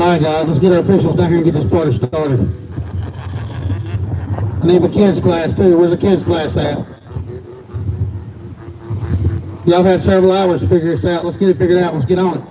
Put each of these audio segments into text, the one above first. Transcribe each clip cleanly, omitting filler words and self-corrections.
Alright guys, let's get our officials down here and get this party started. I need the kids class too. Where's the kids class at? Y'all had several hours to figure this out. Let's get it figured out. Let's get on it.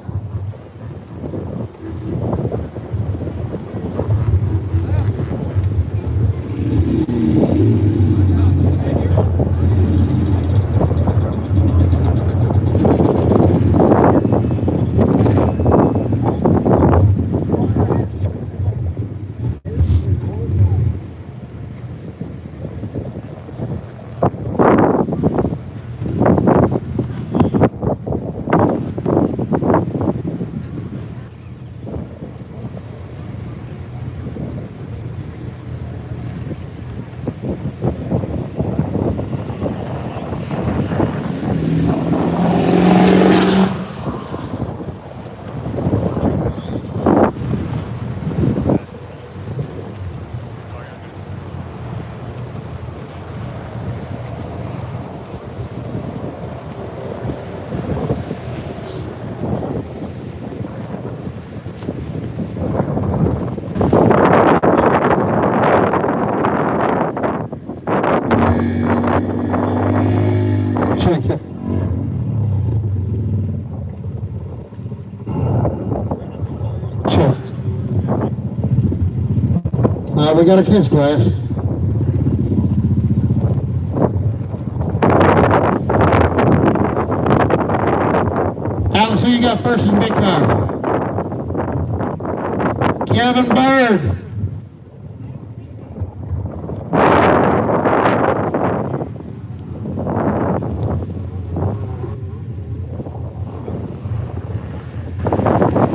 Check it. Check. We got a kids class. Alex, who you got first in the big car? Kevin Bird.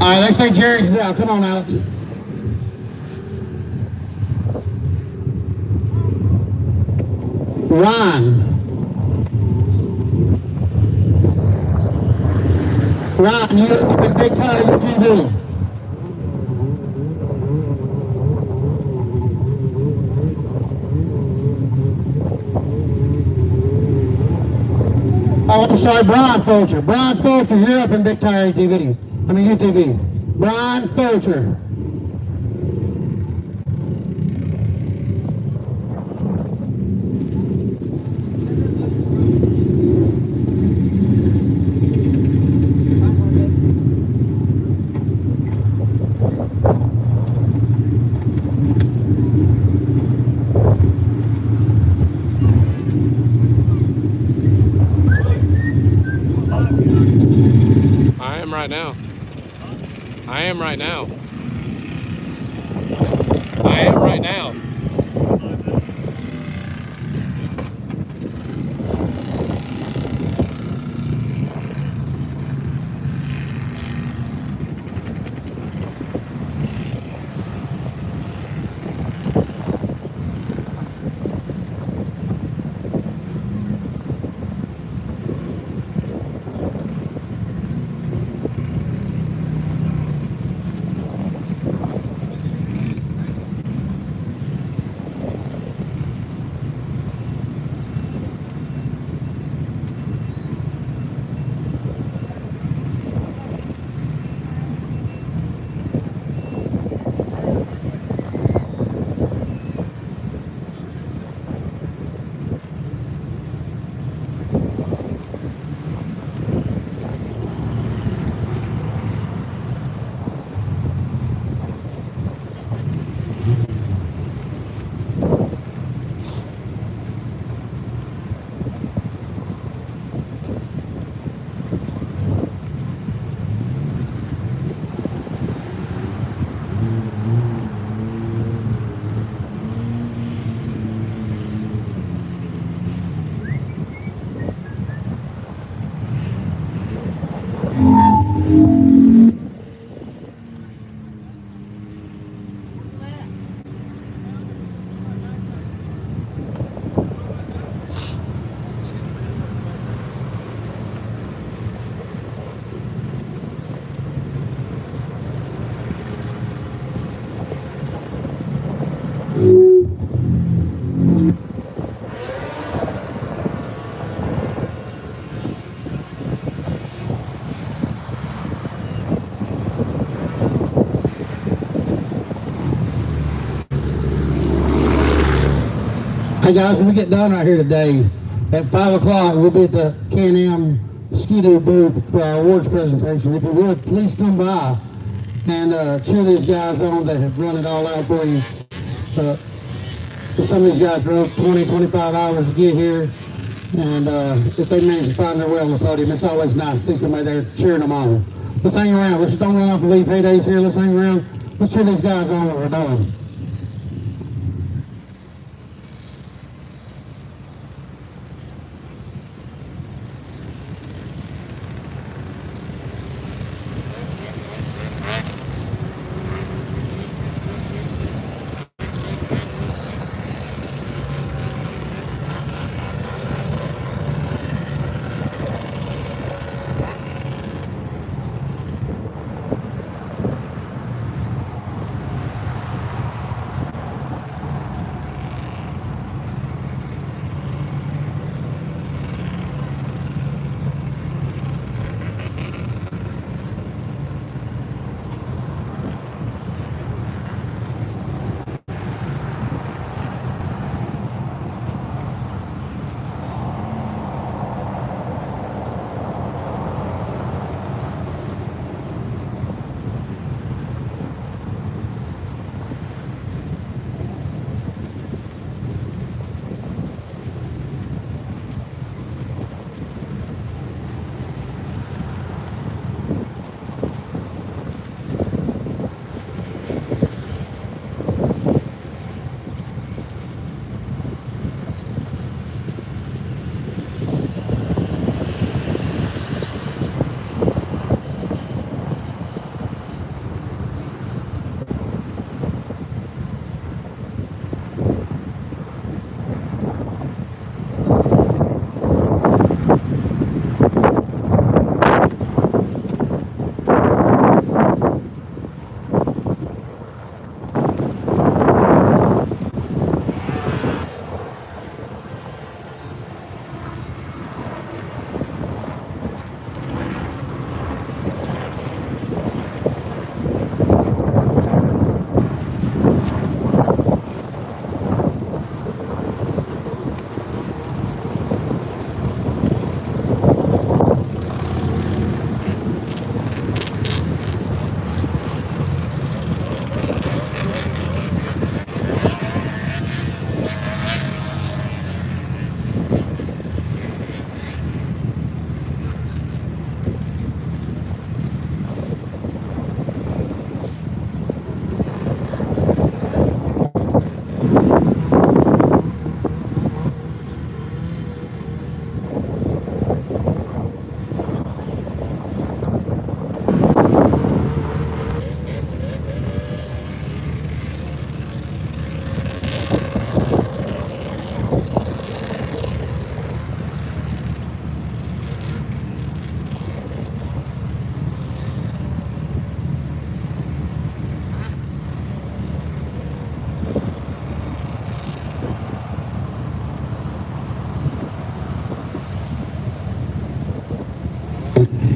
All right, they say Jerry's down. Come on, Alex. Ryan, you're the big car of your TV. Oh, I'm sorry, Brian Fulcher. Brian Fulcher, you're up in Big Tire TV. I mean UTV. Brian Fulcher. I am right now. I am right now. I am right now. Hey guys, when we get done right here today, at 5 o'clock, we'll be at the Can-Am Ski-Doo booth for our awards presentation. If you would, please come by and cheer these guys on that have run it all out for you. Some of these guys drove 20, 25 hours to get here, and if they manage to find their way on the podium, it's always nice to see somebody there cheering them on. Let's hang around. Let's don't run off and leave Heydays here. Let's hang around. Let's cheer these guys on what we're doing.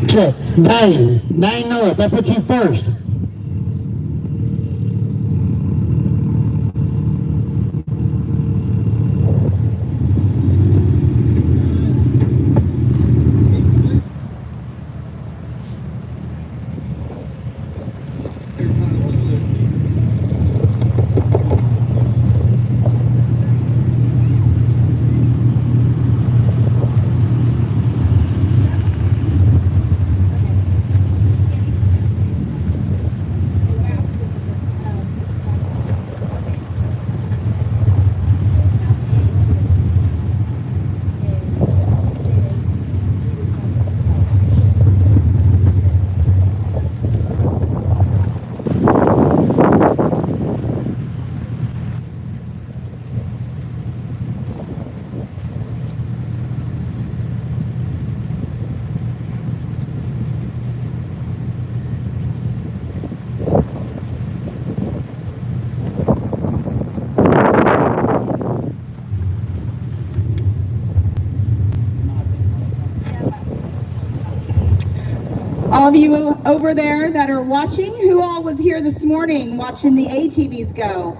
Check. Dane North, that puts you first. All of you over there that are watching, who all was here this morning watching the ATVs go?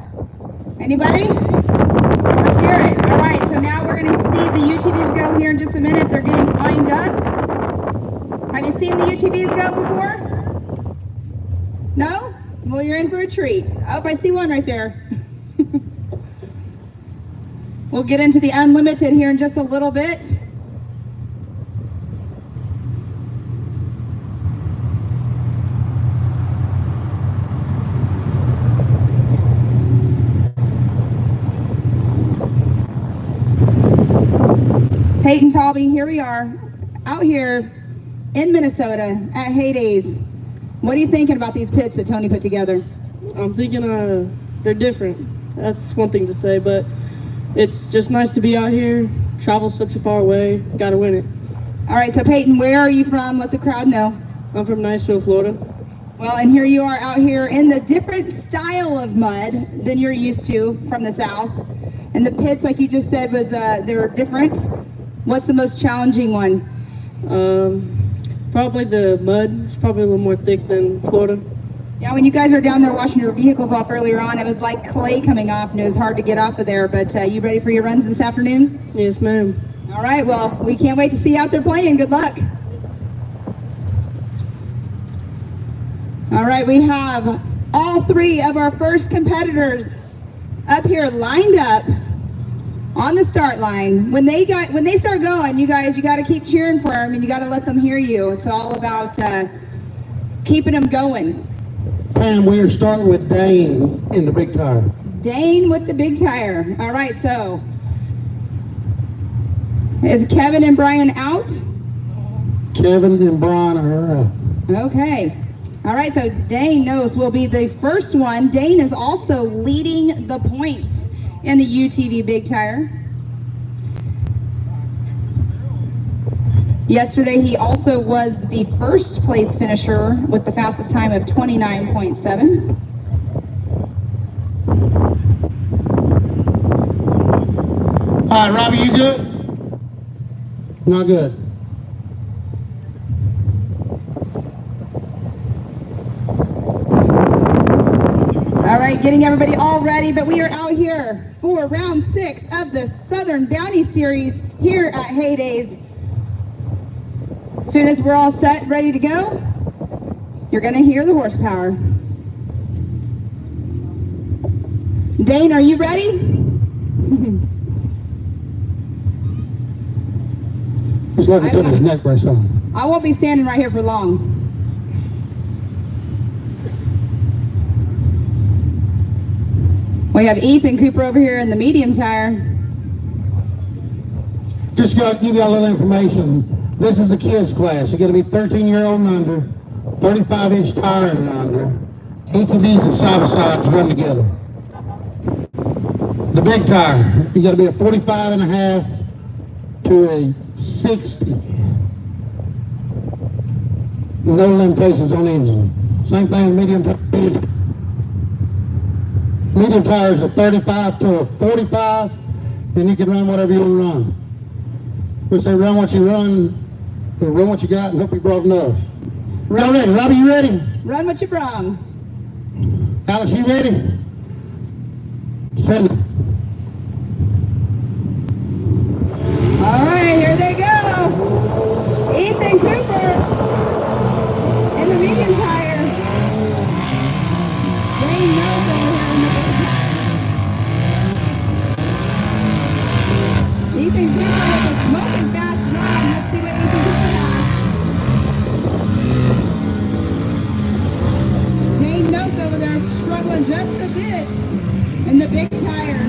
Anybody? Let's hear it. All right. so now we're going to see the UTVs go here in just a minute. They're getting lined up. Have you seen the UTVs go before? No? Well, you're in for a treat. Oh, I see one right there. We'll get into the unlimited here in just a little bit. Peyton Talby, here we are, out here in Minnesota at Heydays. What are you thinking about these pits that Tony put together? I'm thinking they're different. That's one thing to say, but it's just nice to be out here, travel such a far way, gotta win it. All right, so Peyton, where are you from? Let the crowd know. I'm from Niceville, Florida. Well, and here you are out here in the different style of mud than you're used to from the South. And the pits, like you just said, was they were different. What's the most challenging one? Probably the mud. It's probably a little more thick than Florida. Yeah, when you guys were down there washing your vehicles off earlier on, it was like clay coming off and it was hard to get off of there. But you ready for your runs this afternoon? Yes, ma'am. All right, well, we can't wait to see you out there playing. Good luck. All right, we have all three of our first competitors up here lined up on the start line. When they start going, you guys, you got to keep cheering for them and you got to let them hear you. It's all about keeping them going. And we're starting with Dane in the big tire. Dane with the big tire. All right, so is Kevin and Brian out? Kevin and Brian are up. Okay. All right, so Dane Noth will be the first one. Dane is also leading the points in the UTV Big Tire. Yesterday, he also was the first place finisher with the fastest time of 29.7. All right, Robbie, you good? Not good. All right, getting everybody all ready, but we are out here for round 6 of the Southern Bounty Series here at Heydays. As soon as we're all set, ready to go, you're gonna hear the horsepower. Dane, are you ready? Just let him put his neck brace on. I won't be standing right here for long. We have Ethan Cooper over here in the medium tire. Just to give you a little information, this is a kids class. You're going to be 13-year-old and under, 35-inch tire and under. ATVs and side-by-sides run together. The big tire, you got to be a 45.5 to a 60. No limitations on engine. Same thing with medium tire. Medium tires are 35 to a 45, and you can run whatever you want to run. We say run what you run, or run what you got, and hope you brought enough. Y'all ready? Robbie, you ready? Run what you brung. Alex, you ready? Send it. All right, here they go. Ethan Cooper in the medium tire. Dane Noth over here in the big tire. Ethan Cooper with a smoking fast run. Let's see what Ethan Cooper has. Dane Noth over there struggling just a bit in the big tire.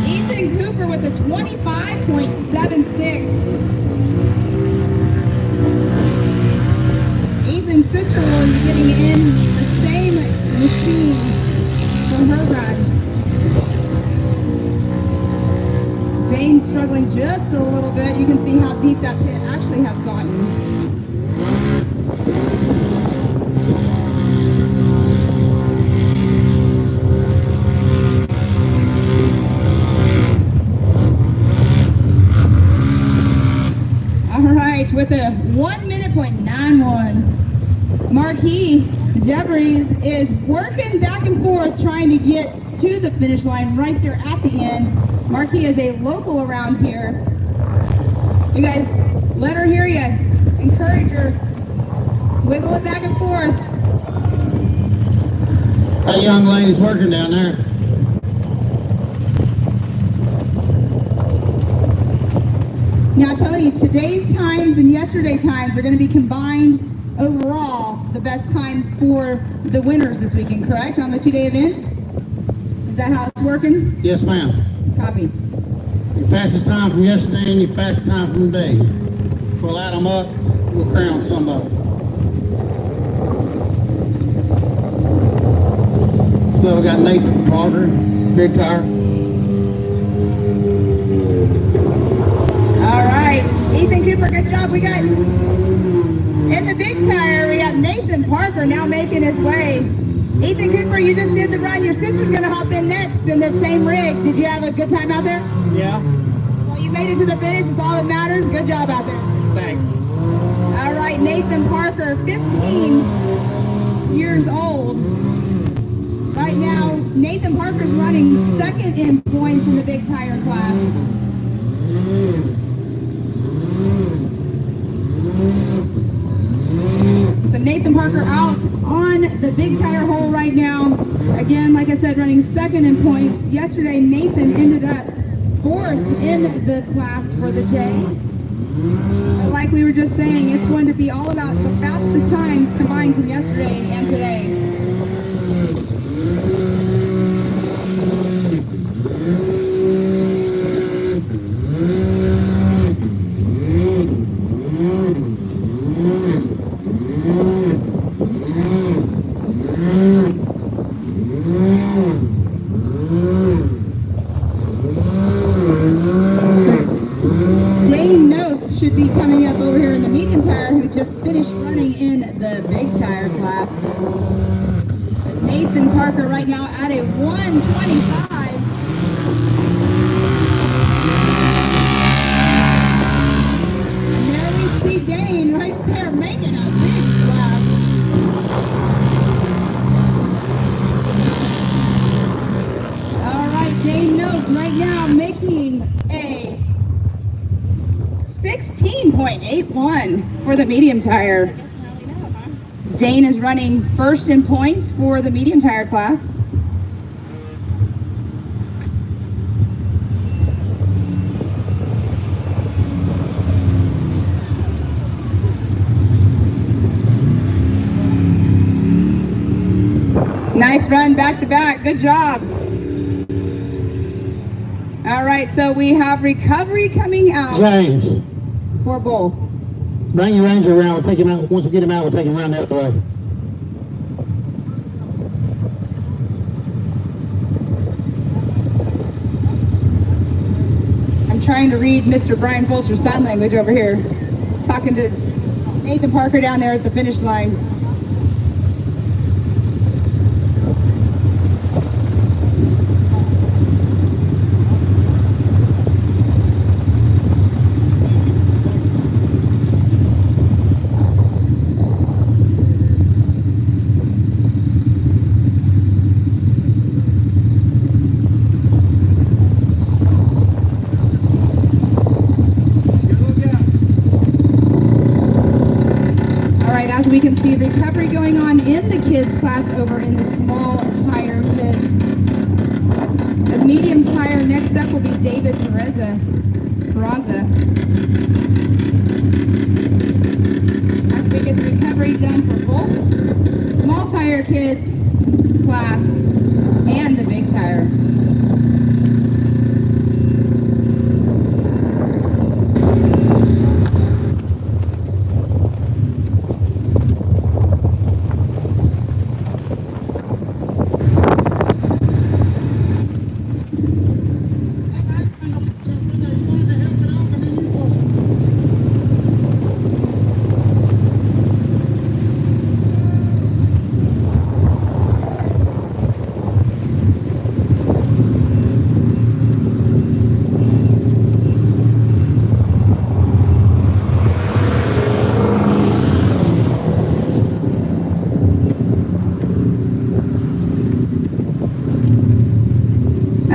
Ethan Cooper with a 25.76. Ethan's sister will be getting in the same machine from her run. Dane's struggling just a little bit. You can see how deep that pit actually has gotten. With a 1:91, Marquis Jeffries is working back and forth trying to get to the finish line right there at the end. Marquis is a local around here. You guys, let her hear you. Encourage her. Wiggle it back and forth. That young lady's working down there. Now, Tony, today's times and yesterday times are going to be combined overall, the best times for the winners this weekend, correct? On the 2-day event? Is that how it's working? Yes, ma'am. Copy. Your fastest time from yesterday and your fastest time from today. We'll add them up, we'll crown somebody. So we got Nathan Parker, big tire. All right. Ethan Cooper, good job. We got, in the big tire, we got Nathan Parker now making his way. Ethan Cooper, you just did the run. Your sister's going to hop in next in the same rig. Did you have a good time out there? Yeah, Well, you made it to the finish. It's all that matters. Good job out there. thanks. All right, Nathan Parker, 15 years old. Right now, Nathan Parker's running second in points in the big tire class. So Nathan Parker out on the big tire hole right now. Again, like I said, running second in points. Yesterday, Nathan ended up fourth in the class for the day. But like we were just saying, it's going to be all about the fastest times combined from yesterday and today. Dane Notes should be coming up over here in the medium tire, who just finished running in the big tire class. Nathan Parker right now at a 125. And there we see Dane right there making a big lap. All right, Dane Notes right now making a 16.81 for the medium tire. Dane is running first in points for the medium tire class. Nice run back to back. Good job. All right, so we have recovery coming out James, for Bull. bring your ranger around, we'll take him out. Once we get him out, we'll take him around the other way. I'm trying to read Mr. Brian Fulcher's sign language over here. Talking to Nathan Parker down there at the finish line. As we can see, recovery going on in the kids class over in the small tire pit. The medium tire next up will be David Peraza. After we get the recovery done for both small tire kids class and the big tire.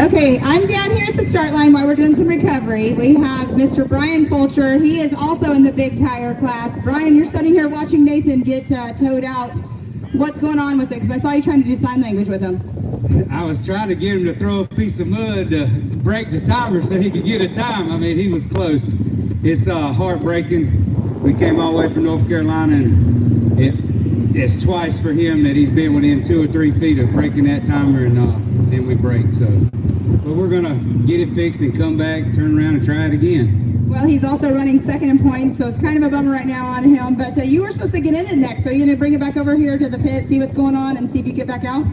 Okay, I'm down here at the start line while we're doing some recovery. We have Mr. Brian Fulcher. He is also in the big tire class. Brian, you're sitting here watching Nathan get towed out. What's going on with it? Because I saw you trying to do sign language with him. I was trying to get him to throw a piece of mud to break the timer so he could get a time. I mean, he was close. It's heartbreaking. We came all the way from North Carolina, and it's twice for him that he's been within 2 or 3 feet of breaking that timer, and then we break. So, but we're gonna get it fixed and come back, turn around, and try it again. Well, he's also running second in points, so it's kind of a bummer right now on him. But you were supposed to get in it next, so you're gonna bring it back over here to the pit, see what's going on, and see if you get back out.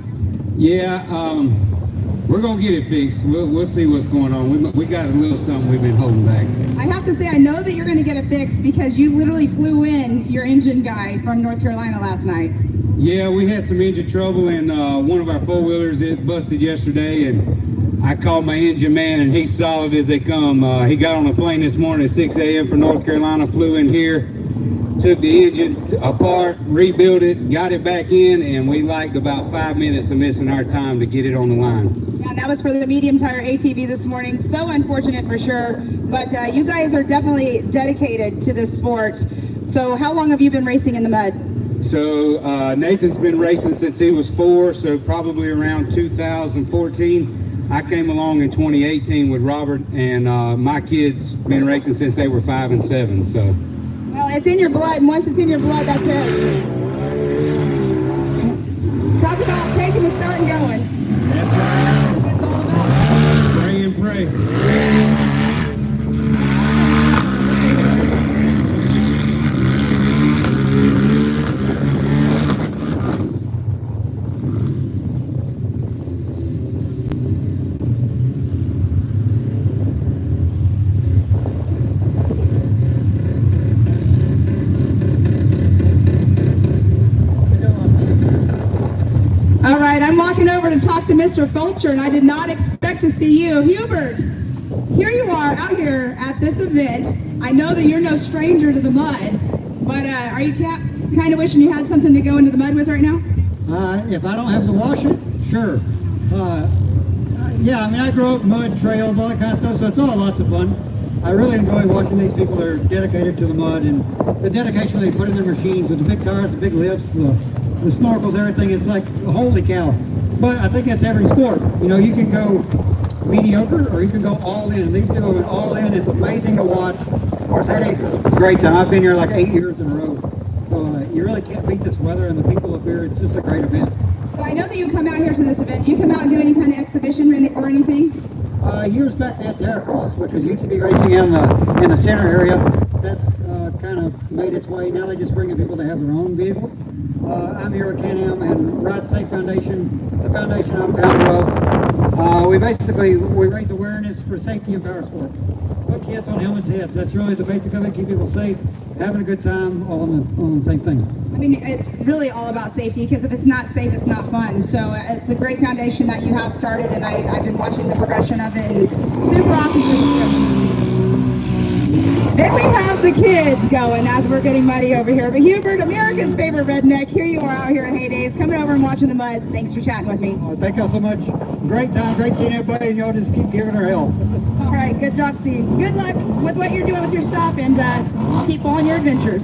Yeah, we're gonna get it fixed. We'll see what's going on. We got a little something we've been holding back. I have to say, I know that you're going to get it fixed because you literally flew in your engine guy from North Carolina last night. Yeah, we had some engine trouble, and one of our four-wheelers, it busted yesterday, and I called my engine man, and he's solid as they come. He got on a plane this morning at 6 a.m. from North Carolina, flew in here, took the engine apart, rebuilt it, got it back in, and we liked about 5 minutes of missing our time to get it on the line. Yeah, that was for the medium tire ATV this morning. So unfortunate for sure, but you guys are definitely dedicated to this sport. So how long have you been racing in the mud? So Nathan's been racing since he was 4, so probably around 2014. I came along in 2018 with Robert, and my kids been racing since they were 5 and 7. So. Well, it's in your blood, and once it's in your blood, that's it. Talk about taking the start and going. That's right. That's all about. Pray and pray. All right, I'm walking over to talk to Mr. Fulcher, and I did not expect to see you. Hubert, here you are out here at this event. I know that you're no stranger to the mud, but are you kind of wishing you had something to go into the mud with right now? If I don't have to wash it, sure. Yeah, I mean, I grew up mud trails, all that kind of stuff, so it's all lots of fun. I really enjoy watching these people that are dedicated to the mud and the dedication they put in their machines with the big tires, the big lifts, the snorkels, everything. It's like, holy cow. But I think that's every sport. You know, you can go mediocre or you can go all in. And these people are all in. It's amazing to watch. Of course, that is a great time. I've been here like 8 years in a row. So you really can't beat this weather and the people up here. It's just a great event. So I know that you come out here to this event. Do you come out and do any kind of exhibition or anything? Years back, they had Terracross, which was UTV racing in the center area. That's kind of made its way. Now they just bring in people that have their own vehicles. I'm here with Can-Am and Ride Safe Foundation, the foundation I'm founder of. We raise awareness for safety in power sports. Put kids on helmets' heads. That's really the basic of it. Keep people safe, having a good time, all on the same thing. I mean, it's really all about safety, because if it's not safe, it's not fun. So it's a great foundation that you have started, and I've been watching the progression of it, and super awesome for you. Then we have the kids going as we're getting muddy over here. But Hubert, America's favorite redneck, here you are out here in Heydays, coming over and watching the mud. Thanks for chatting with me. Thank y'all so much. Great time, great seeing everybody, and y'all just keep giving her help. All right, good job, Steve. Good luck with what you're doing with your stuff, and keep on your adventures.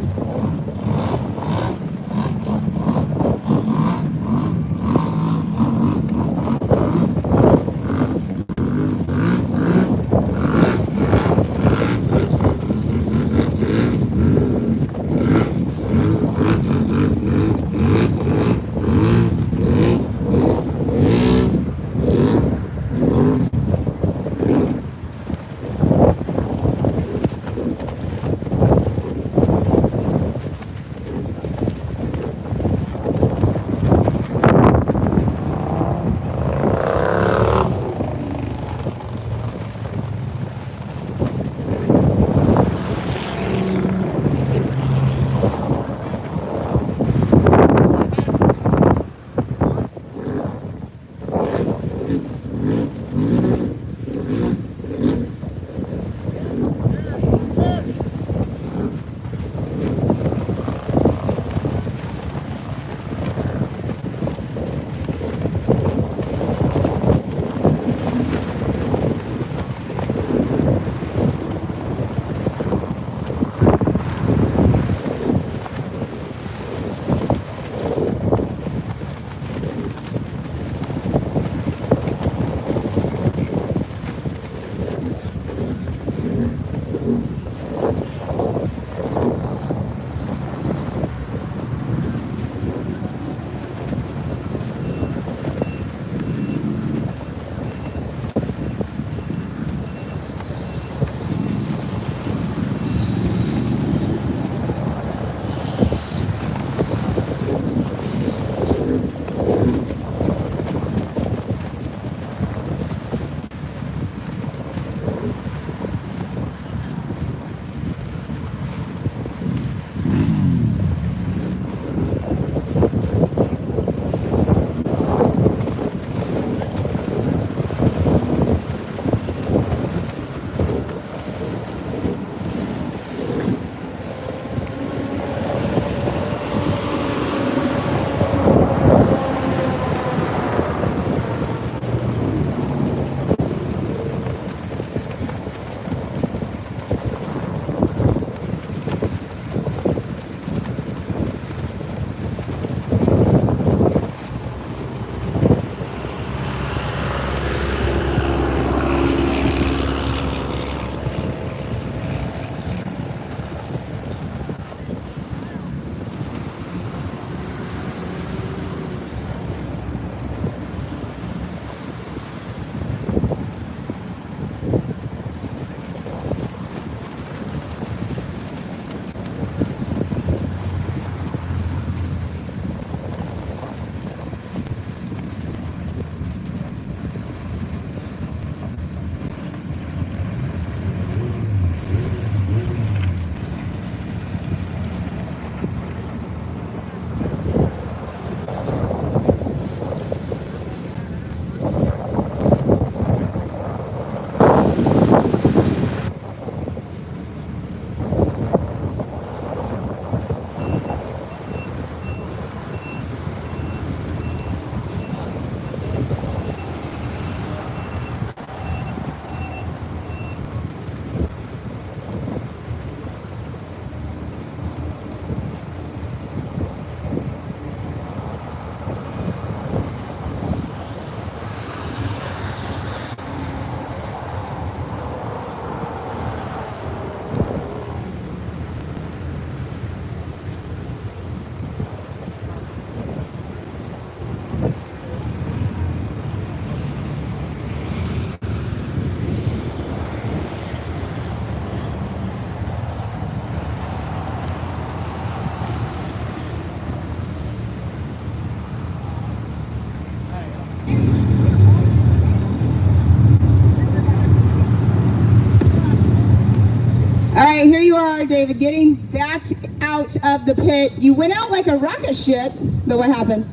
right, David, getting backed out of the pit. You went out like a rocket ship, but what happened?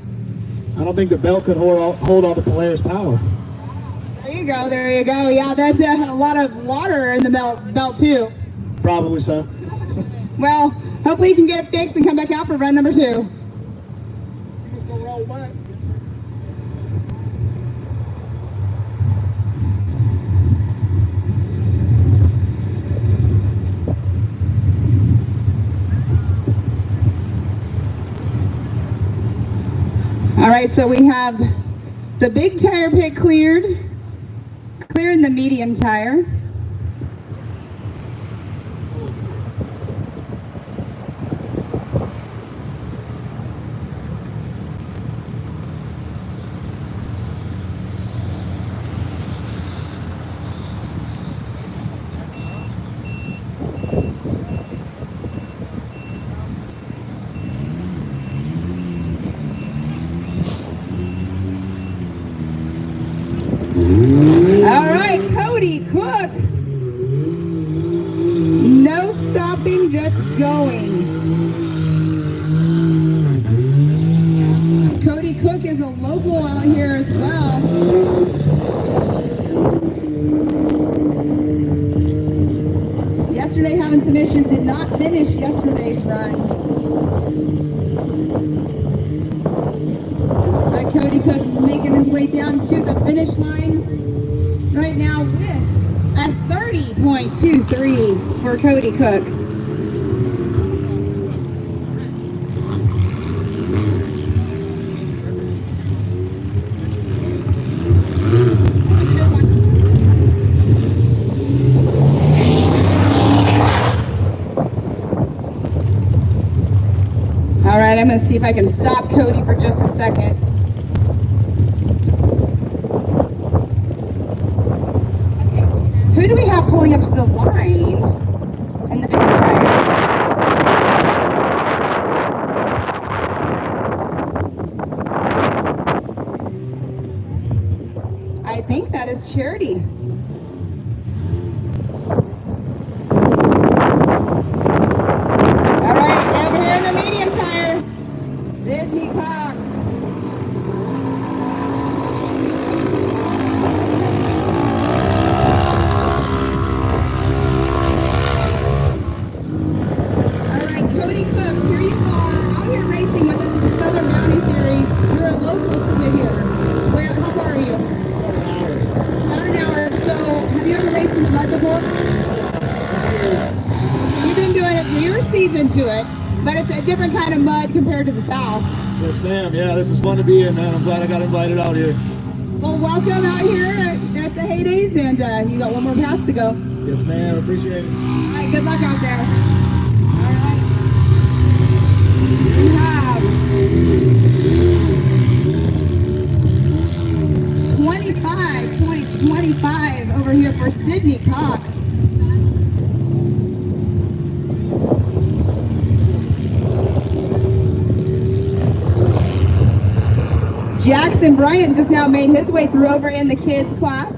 I don't think the belt could hold all the Polaris power. There you go, there you go. Yeah, that's a lot of water in the belt too. Probably so. Well, hopefully you can get it fixed and come back out for run number 2. All right, so we have the big tire pit cleared, clearing the medium tire. All right, Cody Cook. No stopping, just going. Cody Cook is a local out here as well. Yesterday having some issues, did not finish yesterday's run. But Cody Cook making his way down to the finish line right now with a 30.23 for Cody Cook. All right, I'm going to see if I can stop Cody for just a second. Who do we have pulling up to the line? And the big tire. I think that is Charity. All right, over here in the medium tire, Sydney Cox. Cody Cook, here you are, out here racing with us in the Southern Mountain Series. You're a local to here. How far are you? About an hour. So, have you ever raced in the mud before? You've been doing it, you're seasoned to it, but it's a different kind of mud compared to the South. Yes, ma'am. Yeah, this is fun to be in, man. I'm glad I got invited out here. Well, welcome out here at the Heydays, and you got one more pass to go. Yes, ma'am. Appreciate it. All right, good luck out there. All right. We have 25.25 over here for Sydney Cox. Jackson Bryant just now made his way through over in the kids class.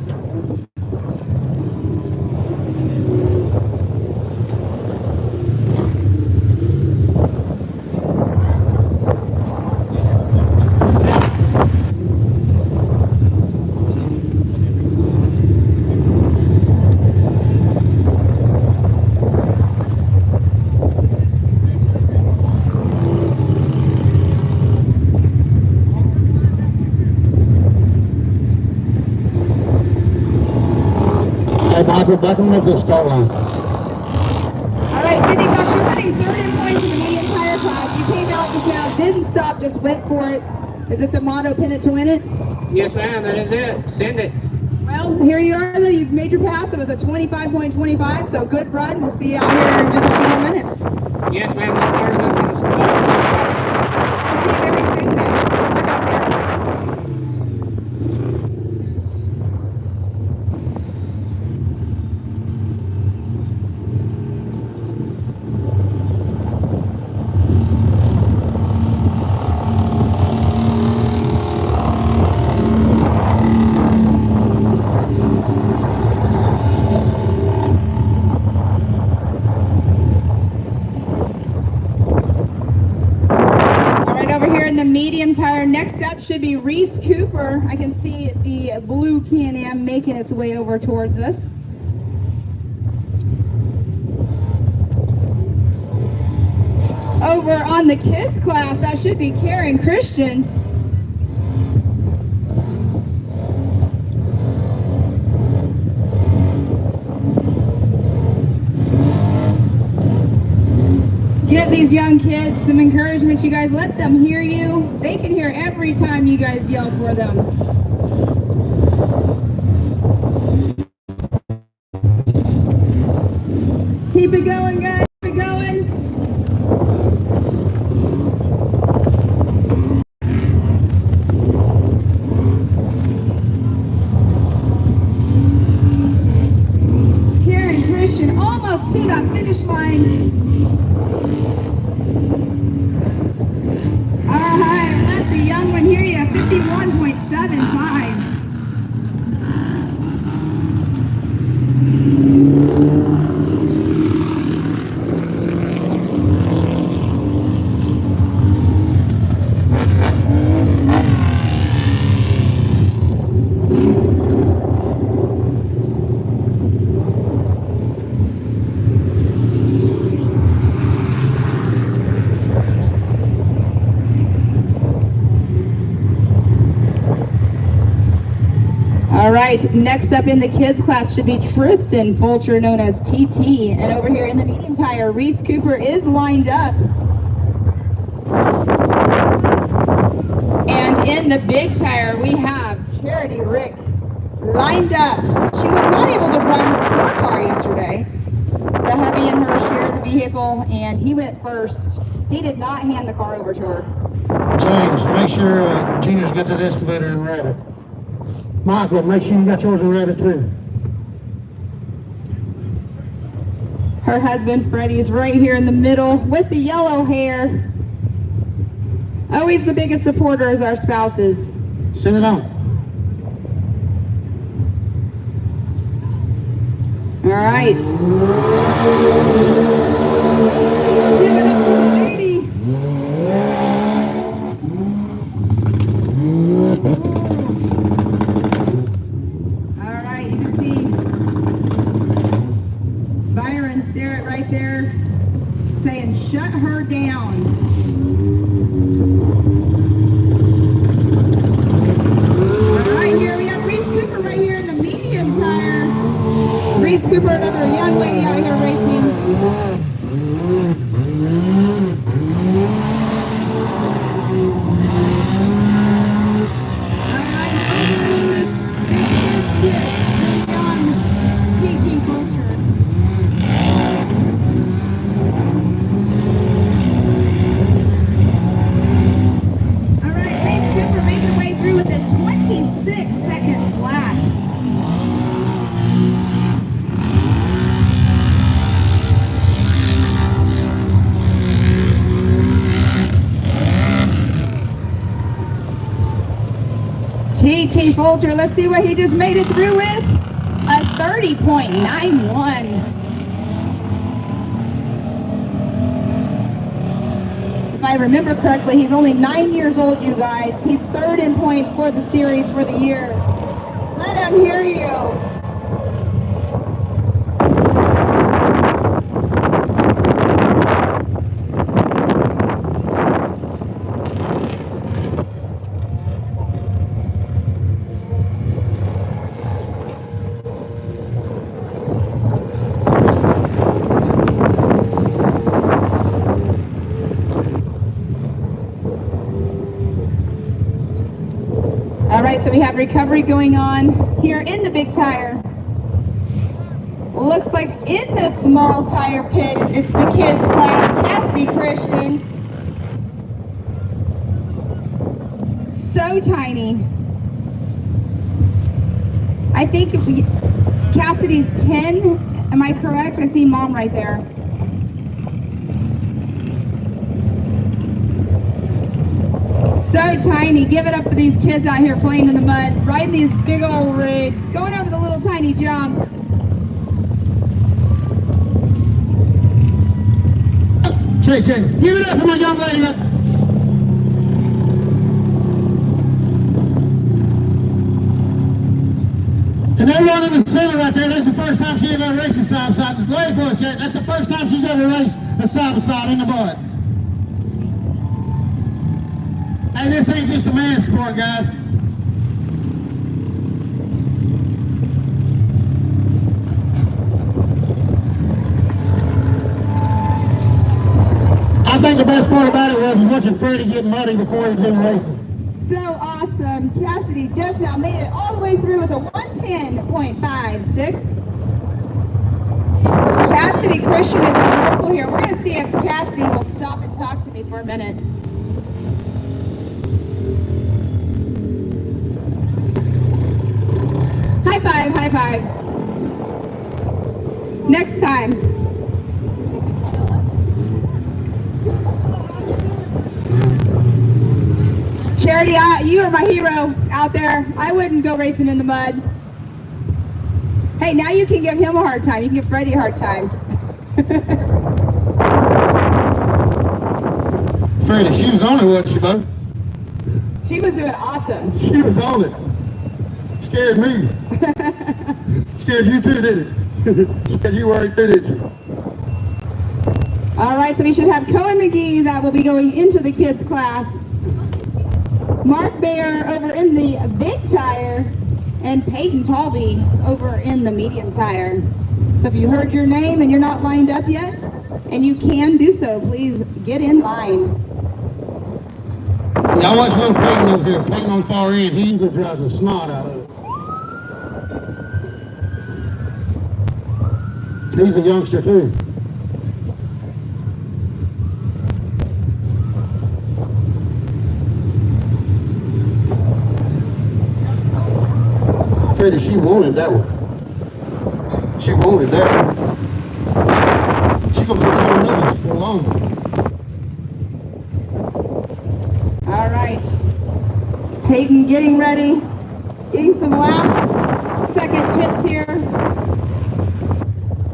Michael, back him up the start line. All right, Sydney Cox, you're running third in points in the medium tire class. You came out just now, didn't stop, just went for it. Is it the motto, pin it to win it? Yes, ma'am, that is it. Send it. Well, here you are, though. You've made your pass. It was a 25.25, so good run. We'll see you out here in just a few more minutes. Yes, ma'am, look forward to the squad. I'll see you very soon then. Look out there. up should be Reese Cooper. I can see the blue Can-Am making its way over towards us. Over on the kids class, that should be Karen Christian. Give these young kids some encouragement, you guys. Let them hear you. They can hear every time you guys yell for them. Keep it going, guys. Keep it going. Karen Christian almost to that finish line. All right, let the young one hear you. 51.75. All right, next up in the kids class should be Tristan Fulcher, known as TT. And over here in the medium tire, Reese Cooper is lined up. And in the big tire, we have Charity Rick lined up. She was not able to run her car yesterday. The hubby and her share the vehicle, and he went first. He did not hand the car over to her. James, make sure Gina's got that excavator and rabbit. Michael, make sure you got yours and rabbit too. Her husband, Freddie, is right here in the middle with the yellow hair. Always the biggest supporters, our spouses. Send it on. All right. Give it up for the lady. All right, you can see Byron Sterrett right there saying, shut her down. All right, here we have Reese Cooper right here in the medium tire. Reese Cooper, another young lady out here racing. TT Fulcher, let's see what he just made it through with. A 30.91. If I remember correctly, he's only 9 years old, you guys. He's third in points for the series for the year. Let him hear you. All right, so we have recovery going on here in the big tire. Looks like in the small tire pit, it's the kids class, Cassidy Christian. So tiny. I think Cassidy's 10, am I correct? I see mom right there. So tiny. Give it up for these kids out here playing in the mud, riding these big old rigs, going over the little tiny jumps. JJ, give it up for my young lady. And everyone in the center right there, that's the first time she ever raced a side-by-side. Wait for us, Jack. That's the first time she's ever raced a side-by-side in the mud. Hey, this ain't just a man's sport, guys. I think the best part about it was watching Freddie get muddy before he was in racing. So awesome. Cassidy just now made it all the way through with a 110.56. Cassidy Christian is the local here. We're going to see if Cassidy will stop and talk to me for a minute. High five, high five. Next time. Charity, you are my hero out there. I wouldn't go racing in the mud. Hey, now you can give him a hard time. You can give Freddie a hard time. Freddie, she was on it, wasn't she, bud? She was doing awesome. She was on it. Scared me. Scared you too, did it? Scared you worried too, did you? All right, so we should have Cohen McGee that will be going into the kids class. Mark Bayer over in the big tire, and Peyton Talby over in the medium tire. So if you heard your name and you're not lined up yet, and you can do so, please get in line. Yeah, I watch little Peyton over here. Peyton on the far end. He usually drives the snot out of it. He's a youngster too. Freddie, she wanted that one. She wanted that one. She gonna put your nose for long. All right. Peyton getting ready, getting some laps, second tips here.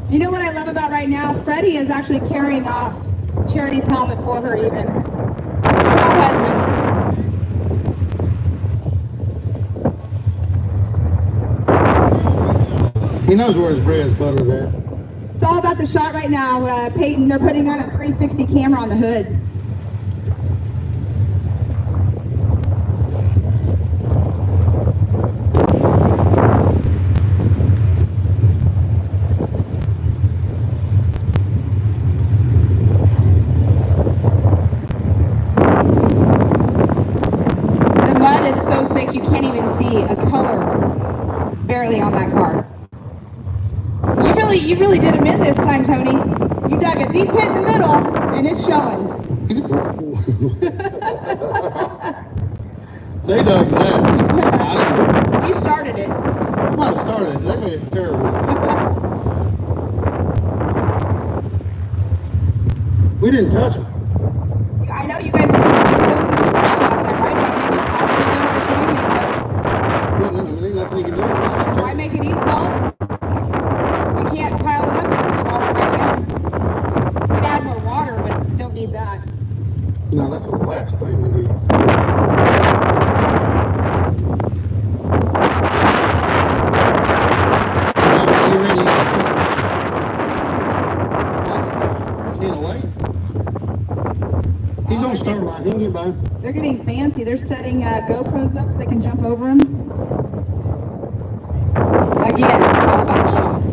You know what I love about right now? Freddie is actually carrying off Charity's helmet for her even. Her husband. He knows where his bread's buttered at. It's all about the shot right now. Peyton, they're putting on a 360 camera on the hood. The mud is so thick you can't even see a color barely on that car. You really did him in this time, Tony. You dug a deep pit in the middle, and it's showing. They dug that. I didn't You started it. I might have started it. They made it terrible. We didn't touch them. I know you guys. It was in last time, right? Ain't nothing you can do. Why make it eat fall? You can't pile it up and just fall right down. You can add more water, but don't need that. No, that's the last thing we need. You ready to Can't wait. He's on start line. He can get by. They're getting fancy. They're setting GoPros up so they can jump over them. Again, it's all about the shots.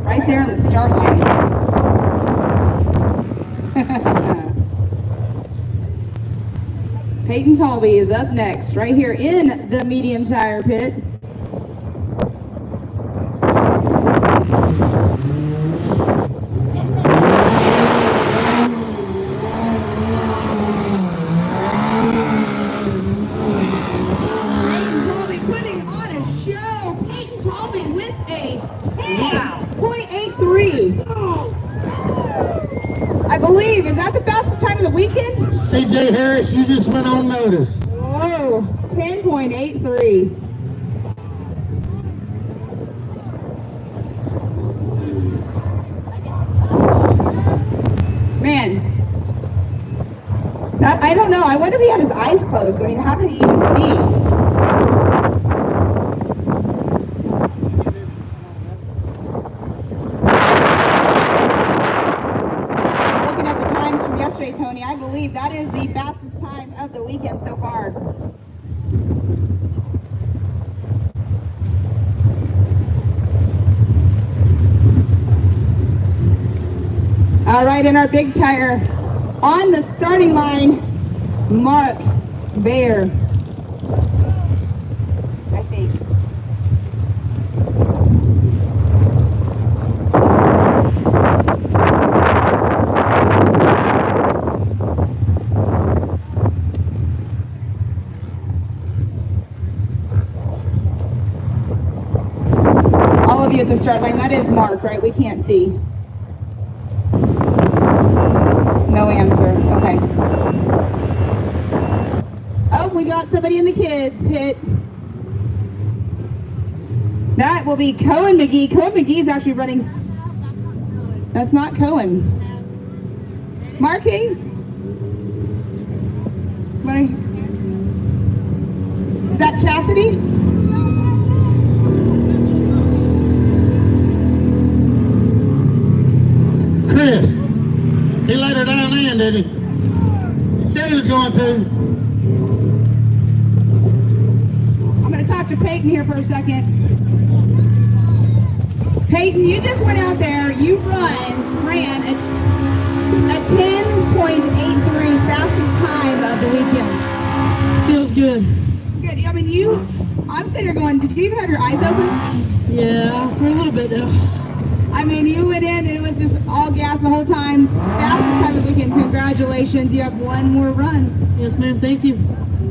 Right there on the start line. Peyton Talby is up next, right here in the medium tire pit. Peyton Talby putting on a show. Peyton Talby with a 10.83. I believe, is that the fastest time of the weekend? CJ Harris, you just went on notice. Whoa, 10.83. Man, I don't know. I wonder if he had his eyes closed. I mean, how did he even see? All right, in our big tire, on the starting line, Mark Baer, I think. All of you at the start line, that is Mark, right? We can't see. No answer, okay. Oh, we got somebody in the kids pit. That will be Cohen McGee. Cohen McGee is actually running. That's not Cohen. Marky? Is that Cassidy? Chris, he let her down in, did he? He said he was going to. I'm going to talk to Peyton here for a second. Peyton, you just went out there, you ran a 10.83 fastest time of the weekend. Feels good. Good. I mean, I'm sitting here going, did you even have your eyes open? Yeah, for a little bit now. I mean, you went in and it was just all gas the whole time. Fastest time of the weekend. Congratulations. You have one more run. Yes, ma'am. Thank you.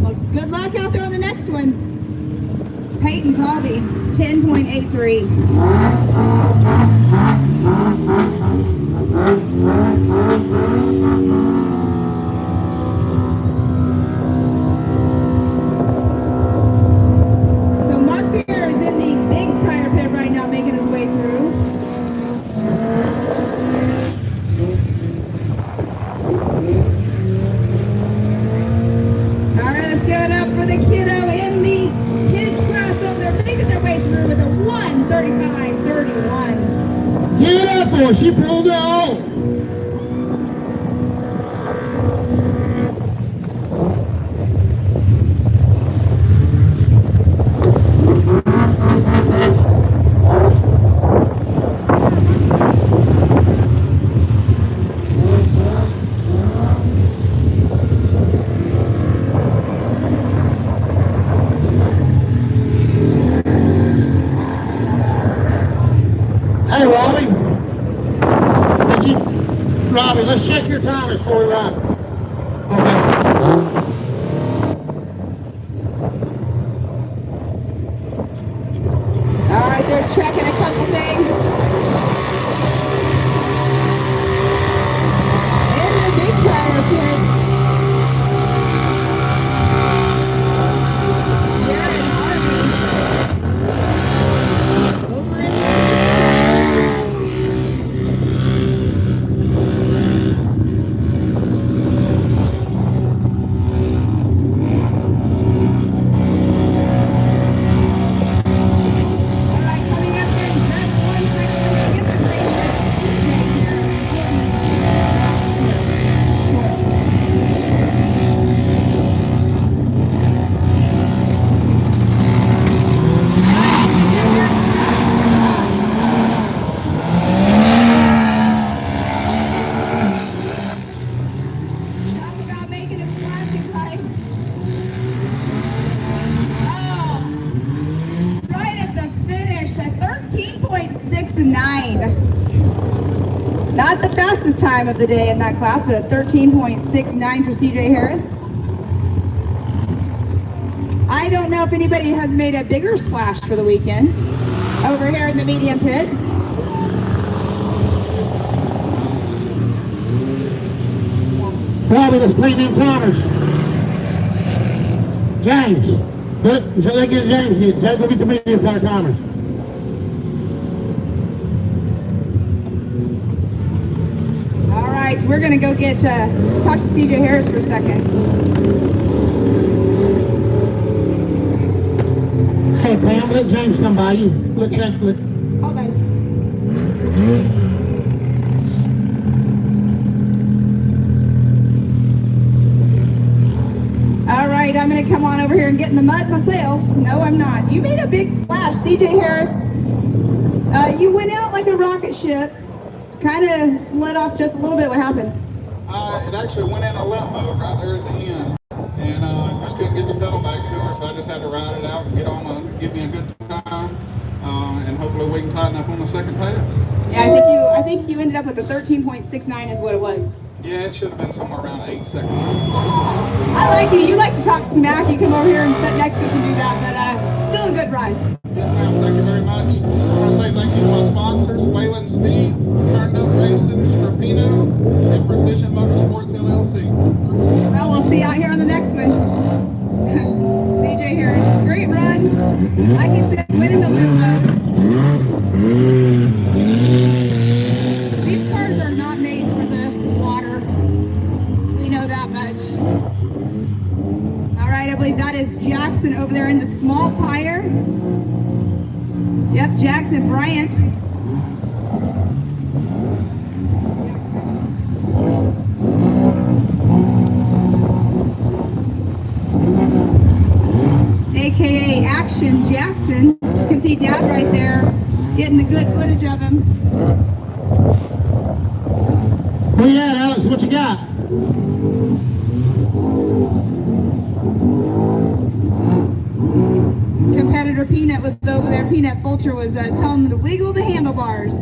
Well, good luck out there on the next one. Peyton Talby, 10.83. So Mark Beer is in the big tire pit right now, making his way through. All right, let's give it up for the kiddo in the kids class over there, making their way through with a 1:35.31. Give it up for her. She pulled it on. Hey, Robbie. Robbie, let's check your timers before we ride. Okay. All right, they're checking a couple things. In the big tire pit. Jared Harvey. Over in All right, coming up in just 1 second, get the Talk about making a splash, you guys. Oh, right at the finish, a 13.69. Not the fastest time of the day in that class, but a 13.69 for CJ Harris. I don't know if anybody has made a bigger splash for the weekend over here in the medium pit. Robbie, let's clean them timers. James. Let get James get. James, go get the medium tire timers. All right, we're gonna go get talk to CJ Harris for a second. Hey, Pam, let James come by you. Let James, Hold on. All right, I'm gonna come on over here and get in the mud myself. No, I'm not. You made a big splash, CJ Harris. You went out like a rocket ship. kind of let off just a little bit. What happened? It actually went in a limp mode right there at the end, and just couldn't get the pedal back to her, so I just had to ride it out and give me a good time, and hopefully we can tighten up on the second pass. Yeah, I think you ended up with a 13.69 is what it was. Yeah, it should have been somewhere around 8 seconds. I like you. You like to talk smack. You come over here and sit next to us and do that, but still a good ride. Yes, ma'am. Thank you very much. I want to say thank you to my sponsors, Wayland Speed, Turned Up Racing, Strapino, and Precision Motorsports LLC. Well, we'll see you out here on the next one. CJ Harris, great run. Like you said, winning the limbo. These cars are not made for the water. We know that much. All right, I believe that is Jackson over there in the small tire. Yep, Jackson Bryant. AKA Action Jackson. You can see Dad right there getting the good footage of him. Where you at, Alex? What you got? Competitor Peanut was over there. Peanut Fulcher was telling him to wiggle the handlebars.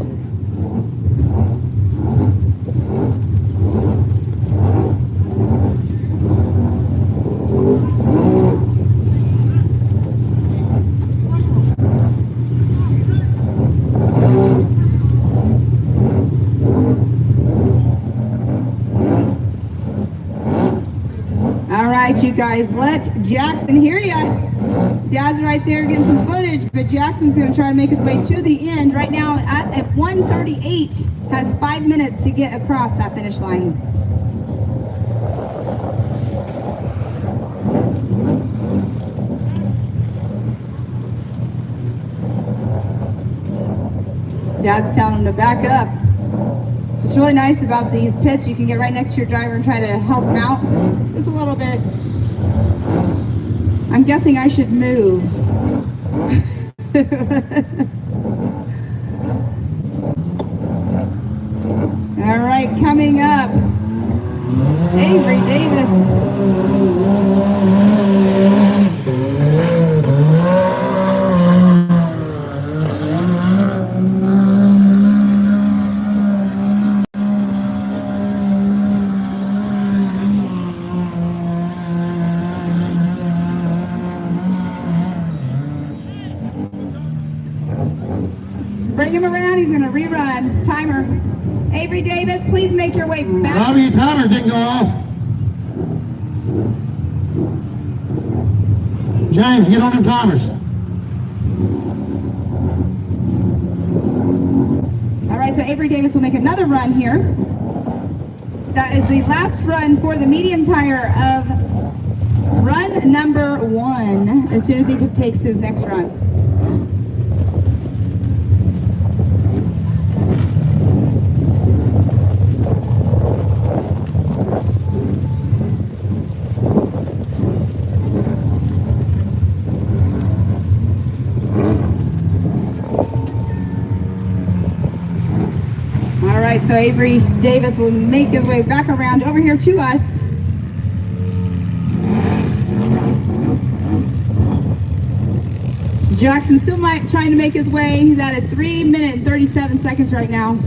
All right, you guys, let Jackson hear ya. Dad's right there getting some footage, but Jackson's going to try to make his way to the end. Right now, at 1:38, has 5 minutes to get across that finish line. Dad's telling him to back up. So it's really nice about these pits. You can get right next to your driver and try to help him out just a little bit. I'm guessing I should move. All right, coming up, Avery Davis. Bring him around, he's gonna rerun. Timer. Avery Davis, please make your way back. Robbie, your timer didn't go off. James, get on them timers. All right, so Avery Davis will make another run here. That is the last run for the medium tire of run number 1, as soon as he takes his next run. All right, so Avery Davis will make his way back around over here to us. Jackson still trying to make his way. He's at a 3 minute and 37 seconds right now.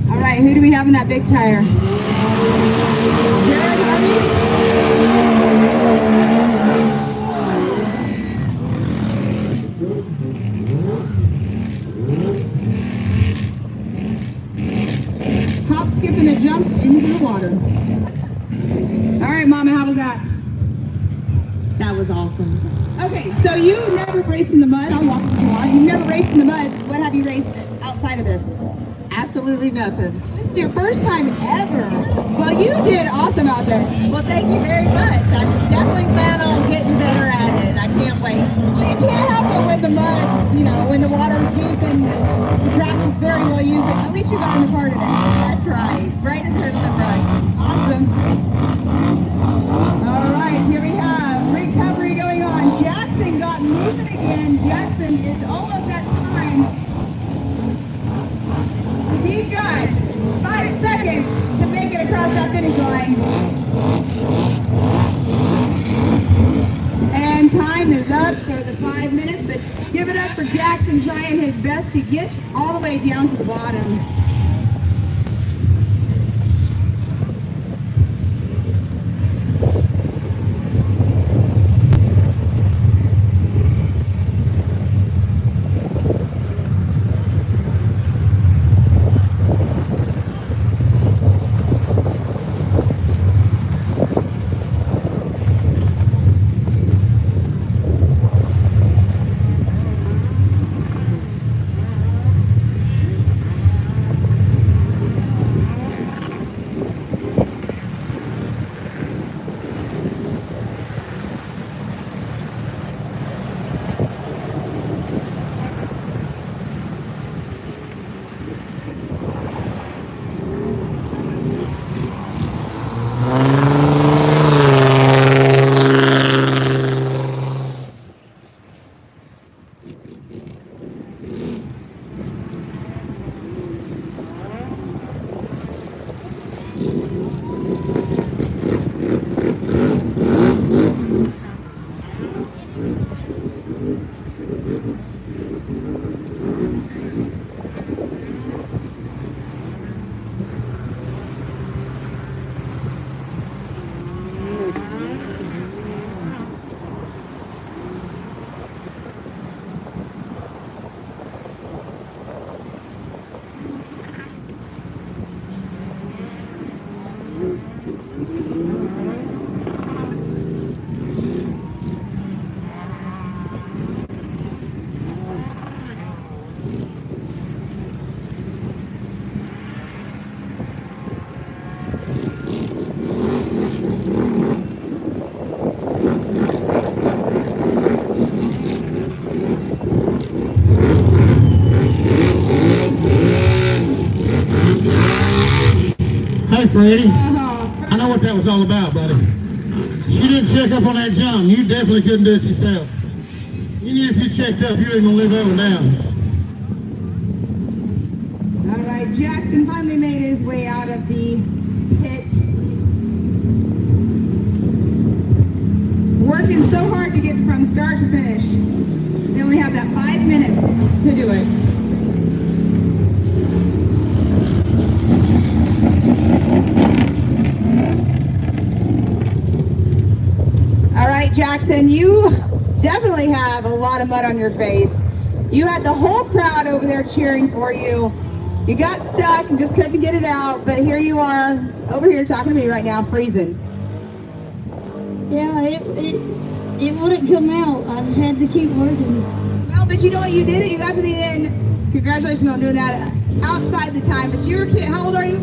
All right, who do we have in that big tire? Jared Hardy? Hop, skip, and a jump into the water. All right, Mama, how was that? That was awesome. Okay, so you never raced in the mud. I'll walk if you want. You've never raced in the mud. What have you raced outside of this? Absolutely nothing. This is your first time ever. Well, you did awesome out there. Well, thank you very much. I definitely plan on getting better at it. I can't wait. Well, you can't help it when the mud, you know, when the water's deep and the track is very well used. But you got in the car today. That's right. Right in the right. Awesome. All right, here we have recovery going on. Jackson got moving again. Jackson is almost at time. He's got 5 seconds to make it across that finish line. And time is up for the 5 minutes, but give it up for Jackson trying his best to get all the way down to the bottom. Hey, Freddie, I know what that was all about, buddy. She didn't check up on that jump. You definitely couldn't do it yourself. You knew if you checked up, you ain't gonna live over down. All right, Jackson finally made his way out of the pit. Working so hard to get from start to finish. They only have that 5 minutes to do it. All right, Jackson, you definitely have a lot of mud on your face. You had the whole crowd over there cheering for you. You got stuck and just couldn't get it out, but here you are over here talking to me right now, freezing. Yeah, it wouldn't come out. I had to keep working. Well, but you know what? You did it. You got to the end. Congratulations on doing that outside the time. But you're a kid. How old are you?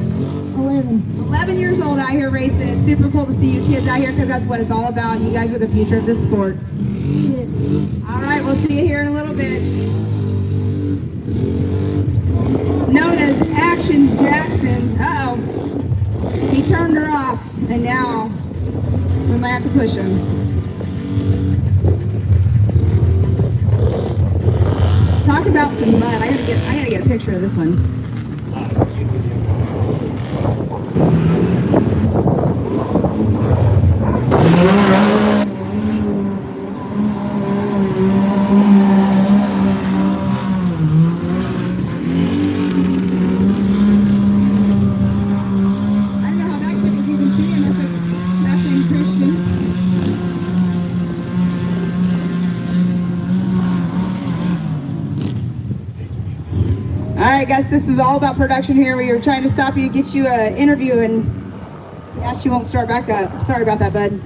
11. 11 years old out here racing. It's super cool to see you kids out here because that's what it's all about. You guys are the future of this sport. Yeah. All right, we'll see you here in a little bit. Known as Action Jackson. Uh-oh. He turned her off, and now we might have to push him. Talk about some mud. I gotta get a picture of this one. Alright guys, this is all about production here. We were trying to stop you, get you an interview, and yeah, she won't start back up. Sorry about that, bud.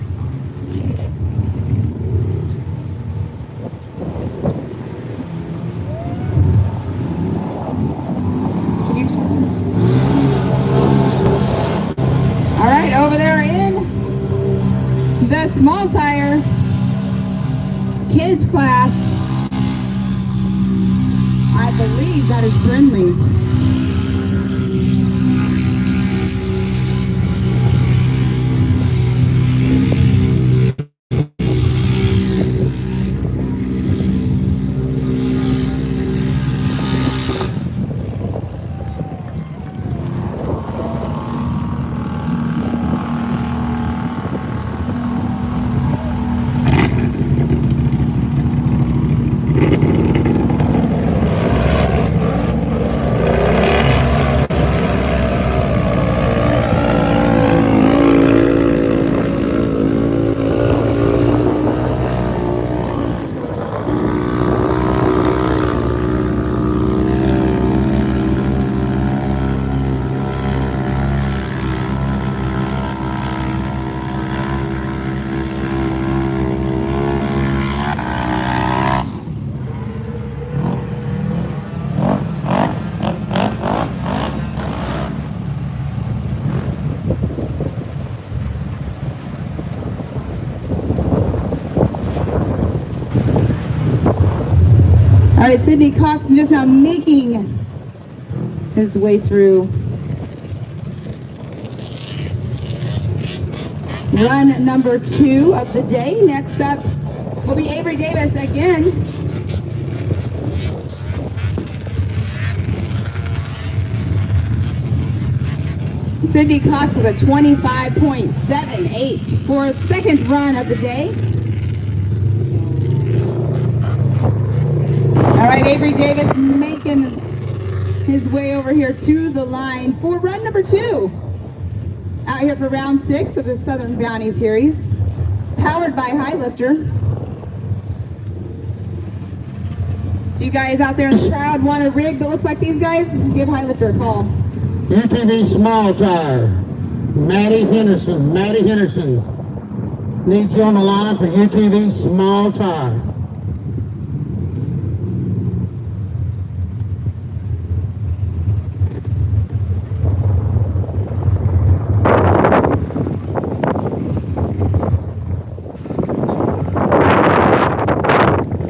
Alright, over there in the small tire kids class, I believe that is Brindley. right, Sidney Cox is just now making his way through. Run number 2 of the day. Next up will be Avery Davis again. Sidney Cox with a 25.78 for his second run of the day. All right, Avery Davis making his way over here to the line for run number 2. Out here for round 6 of the Southern Bounty Series, powered by High Lifter. If you guys out there in the crowd want a rig that looks like these guys, give High Lifter a call. UTV small tire. Maddie Henderson. Maddie Henderson. Needs you on the line for UTV small tire.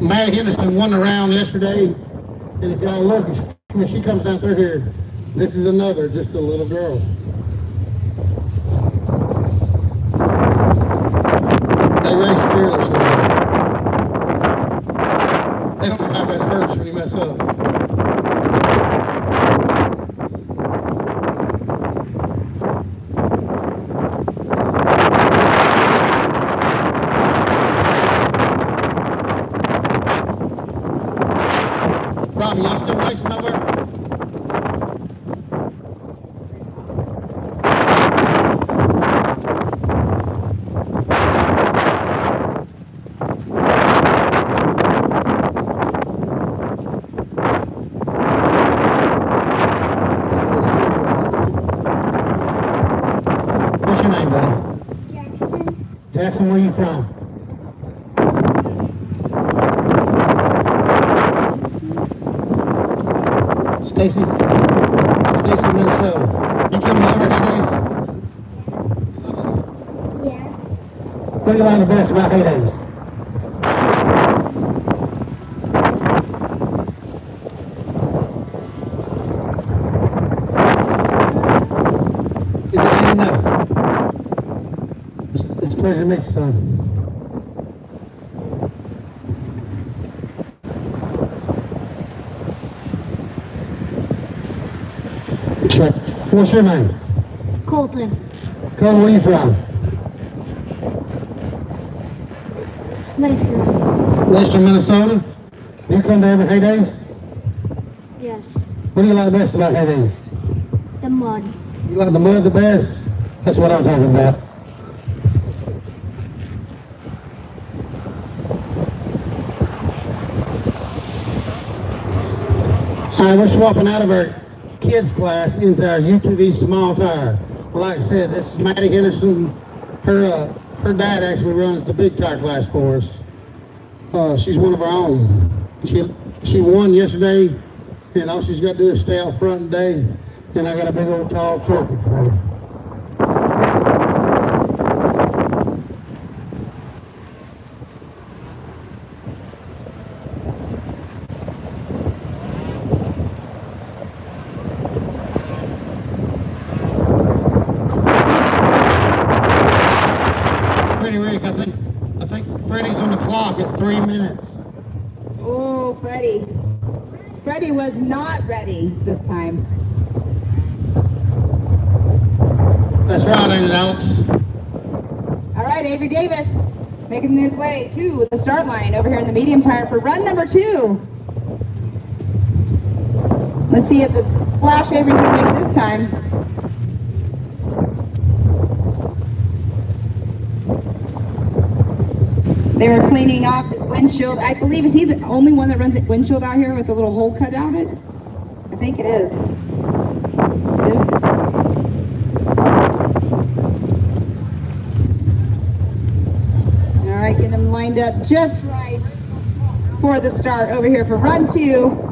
Maddie Henderson won the round yesterday, and if y'all look, when she comes down through here, this is another, just a little girl. They race fearlessly. They don't know how bad it hurts when you mess up. Robbie, y'all still racing over there? What's your name, buddy? Jackson. Jackson, where you from? Stacy, Minnesota. You coming over here, days? Yeah. What do you like the best about hay days? Is it any no? It's a pleasure to meet you, son. Sure. What's your name? Colton. Cole, where you from? Medicine. Leicester, Minnesota. You come to every hay days? Yes. What do you like best about hay days? The mud. You like the mud the best? That's what I'm talking about. So we're swapping out of our kids class into our UTV small tire. Well, like I said, this is Maddie Henderson. Her dad actually runs the big tire class for us. She's one of our own. She won yesterday, and all she's got to do is stay out front today. And I got a big old tall trophy for her. Freddie Rick, I think Freddie's on the clock at 3 minutes. Oh, Freddie. Freddie was not ready this time. That's right, ain't it, Alex? All right, Avery Davis making his way to the start line over here in the medium tire for run number 2. Let's see if the splash Avery's gonna make this time. They were cleaning off his windshield. I believe, is he the only one that runs a windshield out here with a little hole cut out of it? I think it is. It is. All right, getting them lined up just right for the start over here for run 2.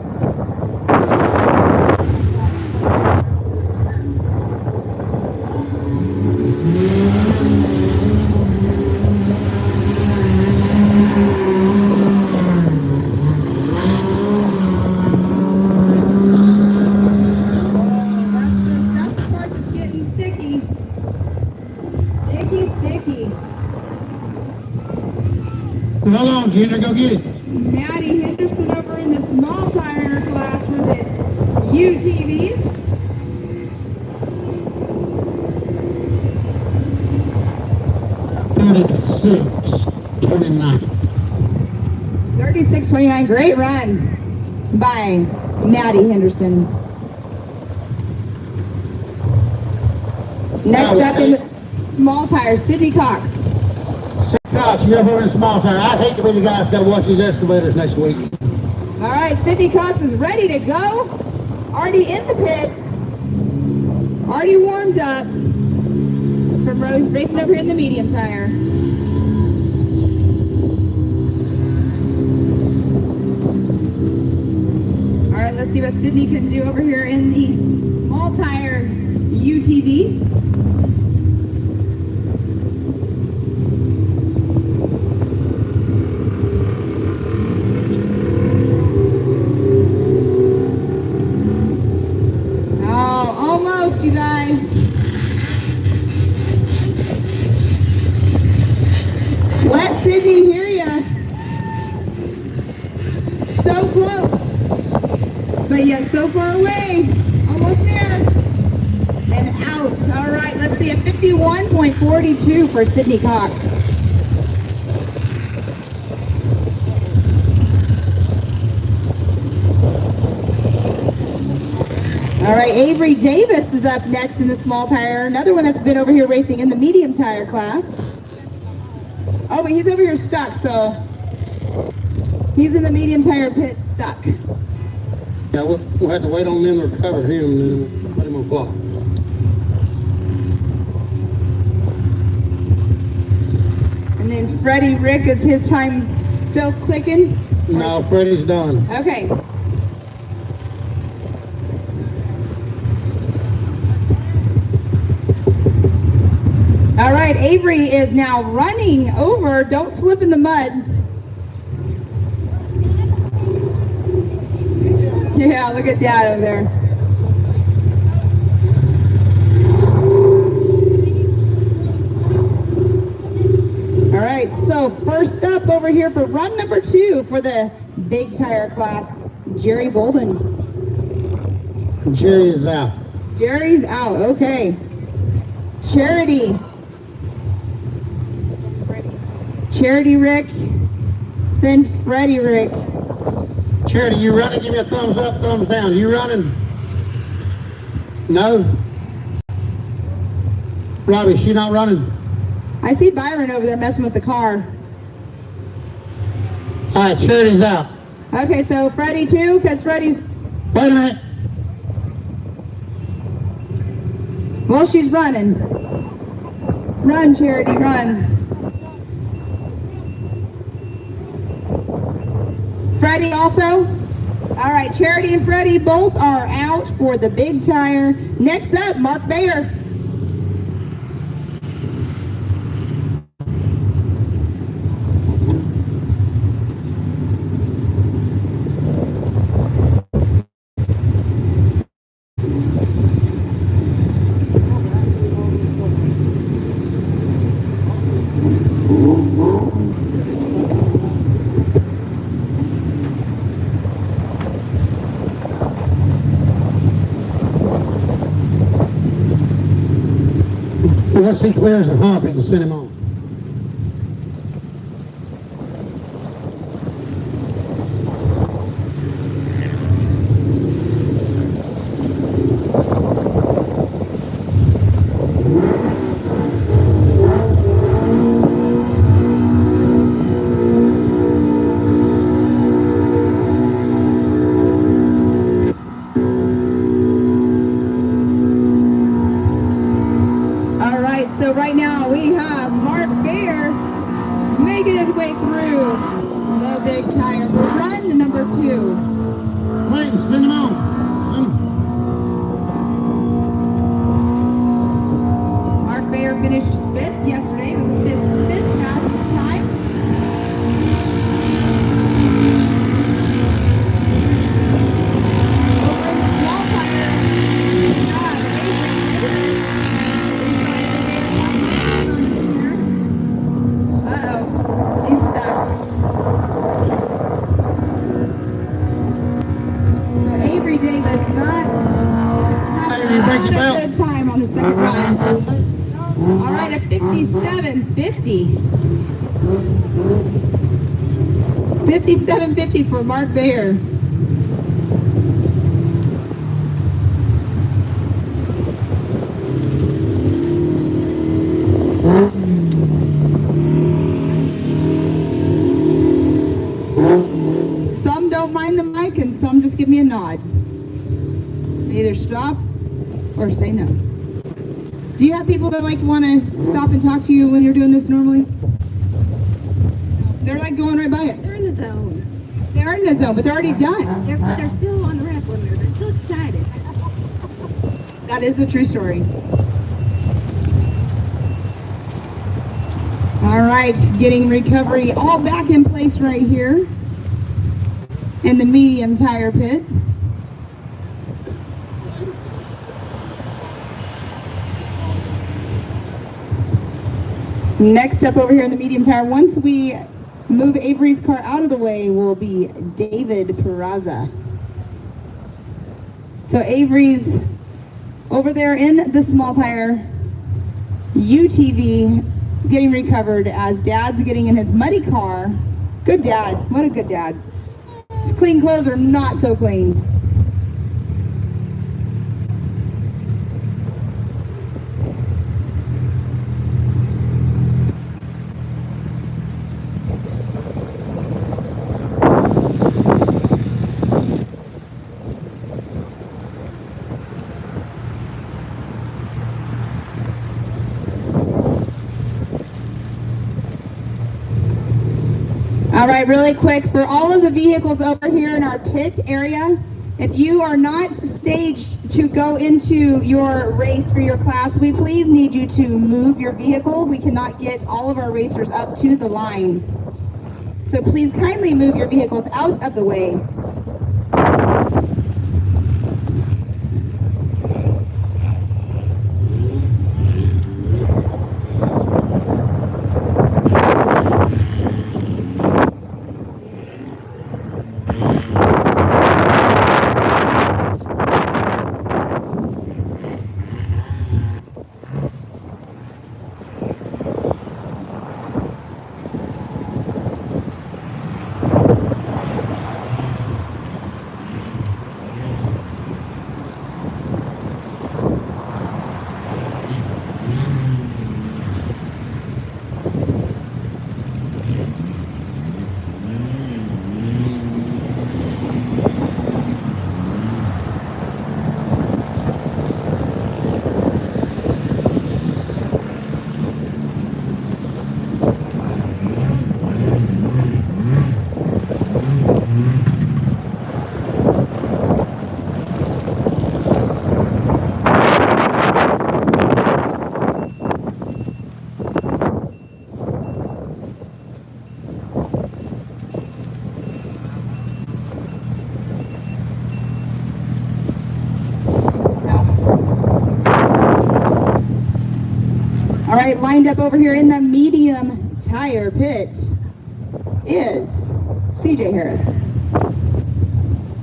Hold on, Junior, go get it. Maddie Henderson over in the small tire class for the UTVs. $36.29. 36.29, great run by Maddie Henderson. Next up in the small tire, Sydney Cox. Cox, you're over in a small tire. I hate to be the guy that's got to watch these excavators next week. All right, Sydney Cox is ready to go. Already in the pit. Already warmed up from racing over here in the medium tire. All right, let's see what Sydney can do over here in the small tire UTV. You guys. Let Sydney hear ya. So close, but yet so far away. Almost there. And out. All right, let's see a 51.42 for Sydney Cox. All right, Avery Davis is up next in the small tire. Another one that's been over here racing in the medium tire class. Oh, but he's over here stuck, so he's in the medium tire pit stuck. Yeah, we'll have to wait on them to recover him and then put him on block. And then Freddie Rick, is his time still clicking? No, Freddie's done. Okay. All right, Avery is now running over. Don't slip in the mud. Yeah, look at Dad over there. All right, so first up over here for run number 2 for the big tire class, Jerry Bolden. Jerry is out. Jerry's out, okay. Charity Rick, then Freddie Rick. Charity, you running? Give me a thumbs up, thumbs down. You running? No? Robbie, she not running? I see Byron over there messing with the car. All right, Charity's out. Okay, so Freddie too, because Freddie's... Wait a minute. Well, she's running. Run, Charity, run. Freddie also? All right, Charity and Freddie both are out for the big tire. Next up, Mark Bayer. Once he clears the hump, he can send him on. So right now we have Mark Bayer making his way through the big tire for run number 2. Clayton, send him on. Mark Bayer finished 5th yesterday. It was his 5th fastest time. Over in the small tire, we have Uh-oh, he's stuck. 5750. 5750 for Mark Bayer. Some don't mind the mic and some just give me a nod. Either stop or say no. Do you have people that like want to stop and talk to you when you're doing this normally? They're like going right by it. They're in the zone. They're in the zone, but they're already done. They're still on the ramp limiter. They're still excited. That is a true story. All right, getting recovery all back in place right here in the medium tire pit. Next up over here in the medium tire, once we move Avery's car out of the way, will be David Peraza. So Avery's over there in the small tire UTV getting recovered as Dad's getting in his muddy car. Good dad, what a good dad. His clean clothes are not so clean. All right, really quick, for all of the vehicles over here in our pit area, if you are not staged to go into your race for your class, we please need you to move your vehicle. We cannot get all of our racers up to the line. So please kindly move your vehicles out of the way. All right, lined up over here in the medium tire pit is CJ Harris.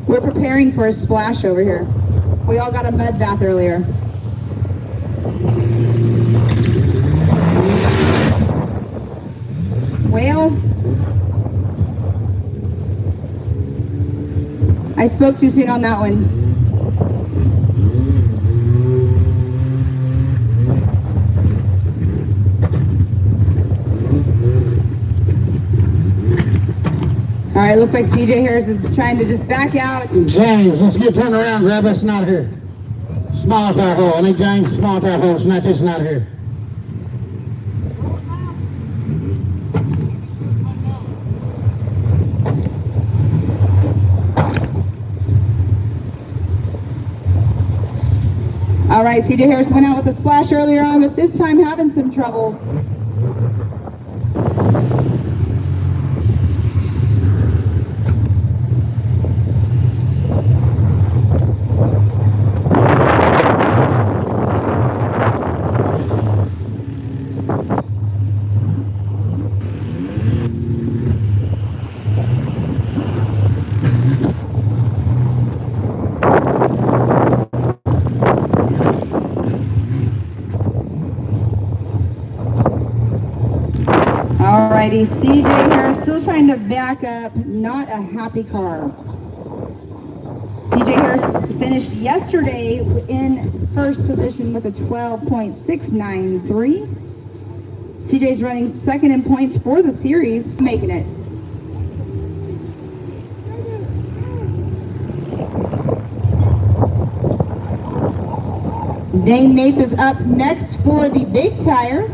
We're preparing for a splash over here. We all got a mud bath earlier. Well, I spoke too soon on that one. All right, looks like CJ Harris is trying to just back out. James, let's get turned around, grab us out of here. Small tire hole. I need James, small tire hole, snatch us out of here. All right, CJ Harris went out with a splash earlier on, but this time having some troubles. Alrighty, CJ Harris still trying to back up, not a happy car. CJ Harris finished yesterday in first position with a 12.693. CJ's running second in points for the series, making it. Dane Nath is up next for the big tire.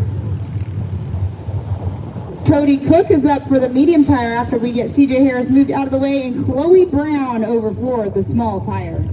Cody Cook is up for the medium tire after we get CJ Harris moved out of the way, and Chloe Brown over for the small tire.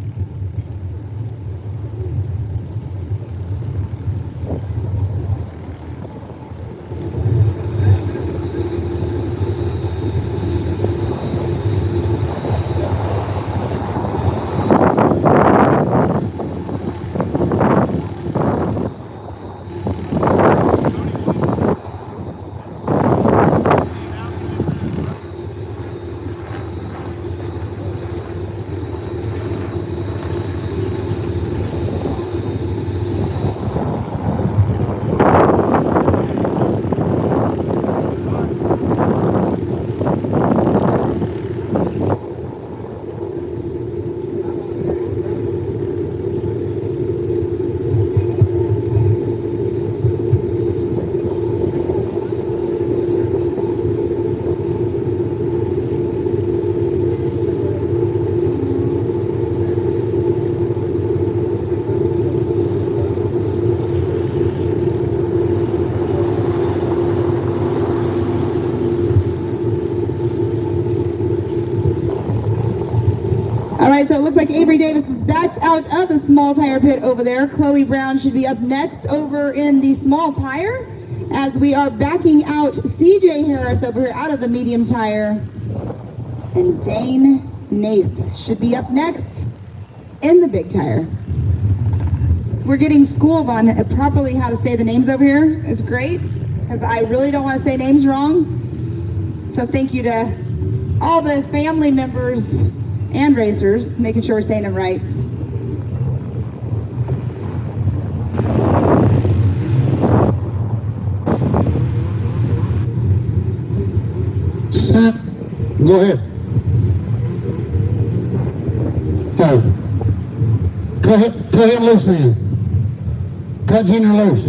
So it looks like Avery Davis is backed out of the small tire pit over there. Chloe Brown should be up next over in the small tire as we are backing out CJ Harris over here out of the medium tire. And Dane Nath should be up next in the big tire. We're getting schooled on properly how to say the names over here. It's great because I really don't want to say names wrong. So thank you to all the family members and racers, making sure we're saying them right. Stop. Go ahead. So, cut him loose then. Cut Junior loose.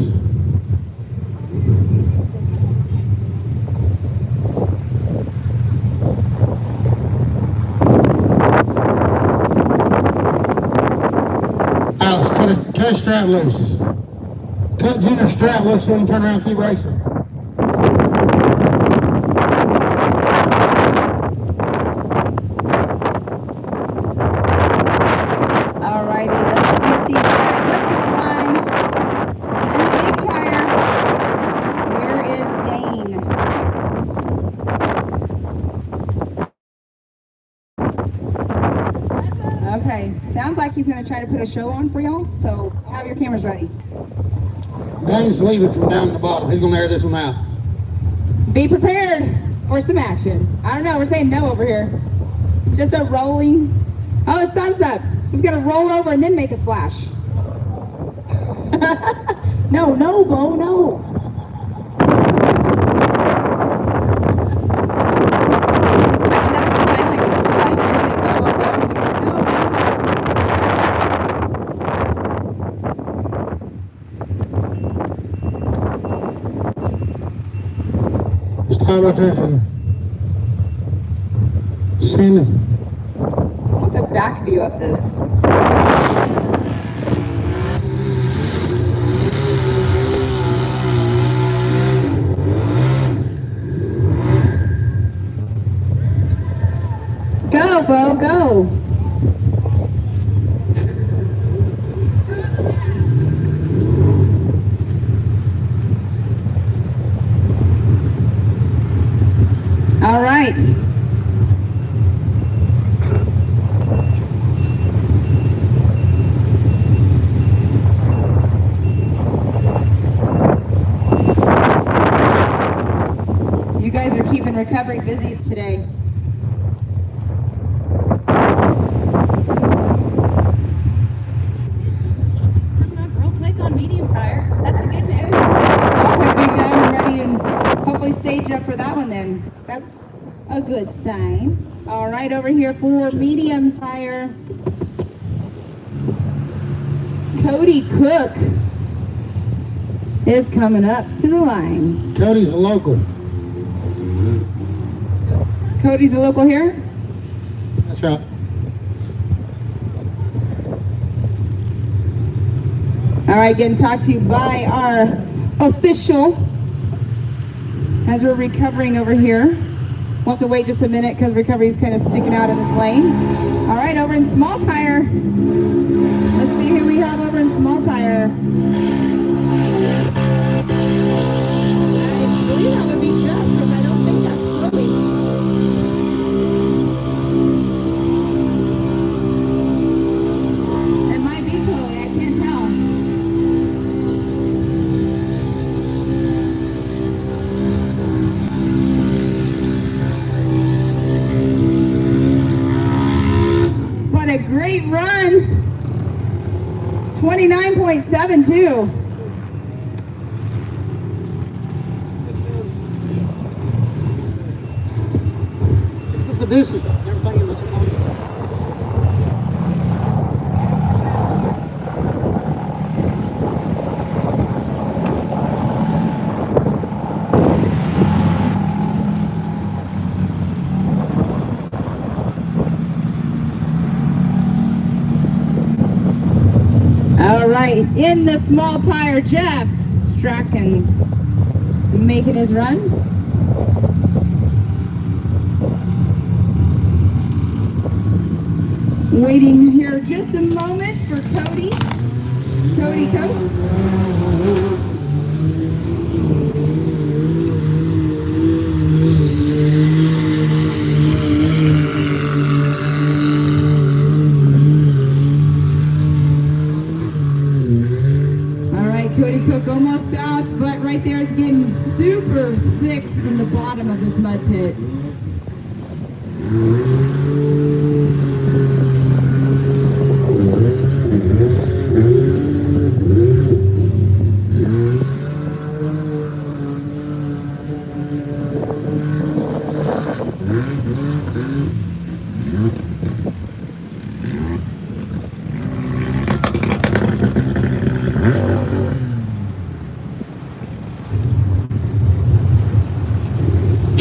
Alex, cut his strap loose. Cut Junior's strap loose so he can turn around and keep racing. Alrighty, let's get these guys up to the line. In the big tire, where is Dane? Okay, sounds like he's going to try to put a show on for y'all, so have your cameras ready. Dane's leaving from down at the bottom. He's going to air this one out. Be prepared for some action. I don't know, we're saying no over here. Just a rolling. Oh, it's thumbs up. Just gonna roll over and then make a splash. No, Bo, no. Stop right there and stand it. The back view of this. Go, Bo, go. All right. You guys are keeping recovery busy today. Coming up real quick on medium tire. That's the good news. Okay, be done and ready and hopefully stage up for that one then. line. All right, over here for medium tire, Cody Cook is coming up to the line. Cody's a local. Cody's a local here? That's right. All right, getting talked to by our official as we're recovering over here. We'll have to wait just a minute because recovery's kind of sticking out in this lane. All right, over in small tire. Let's see who we have over in small tire. I believe that would be Jeff because I don't think that's Chloe. It might be Chloe, I can't tell. What a great run! 29.72. This is everything in the All right, in the small tire, Jeff Strachan making his run. Waiting here just a moment for Cody. Cody Cook. All right, Cody Cook almost out, but right there it's getting super thick in the bottom of this mud pit.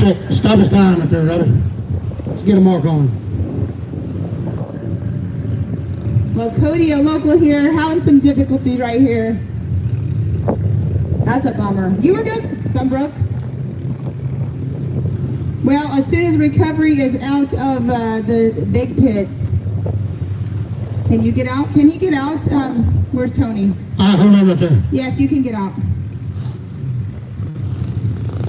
check. Stop his time up there, Robbie. Let's get a mark on him. Well, Cody, a local here, having some difficulties right here. That's a bummer. You were good? Some broke? Well, as soon as recovery is out of the big pit, can you get out? Can he get out? Where's Tony? Hold on right there. Yes, you can get out.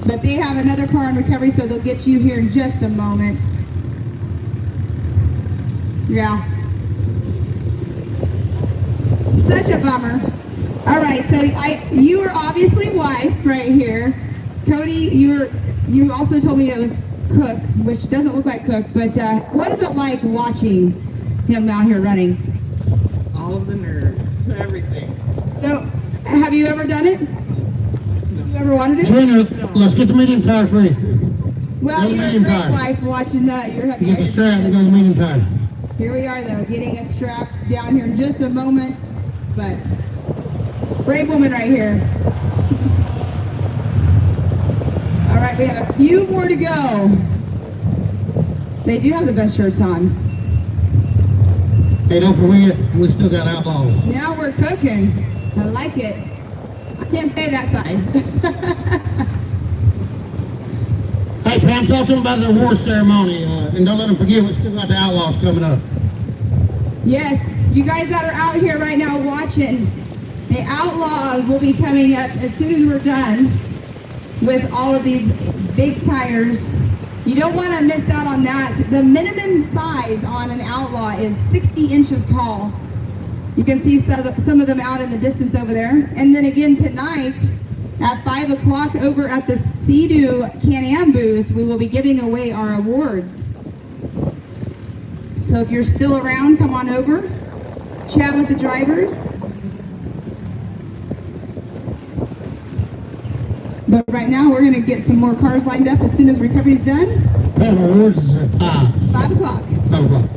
But they have another car in recovery, so they'll get you here in just a moment. Yeah. Such a bummer. All right, so you were obviously wife right here. Cody, you also told me it was Cook, which doesn't look like Cook, but what is it like watching him out here running? All of the nerves, everything. So, have you ever done it? You ever wanted it? Junior, let's get the medium tire free. Well, Go to you're a medium great tire. wife watching that. You're You get the strap and go to the medium tire. Here we are though, getting a strap down here in just a moment. But brave woman right here. All right, we have a few more to go. They do have the best shirts on. Hey, don't forget, we still got outlaws. Now we're cooking. I like it. I can't stay that side. Hey, Pam, talk to them about the award ceremony, and don't let them forget we still got the outlaws coming up. Yes, you guys that are out here right now watching, the Outlaws will be coming up as soon as we're done with all of these big tires. You don't want to miss out on that. The minimum size on an Outlaw is 60 inches tall. You can see some of them out in the distance over there. And then again tonight at 5 o'clock over at the Sea-Doo Can-Am booth, we will be giving away our awards. So if you're still around, come on over, chat with the drivers. But Right now, we're going to get some more cars lined up as soon as recovery's done. Pet awards is at 5. 5 o'clock. 5 o'clock.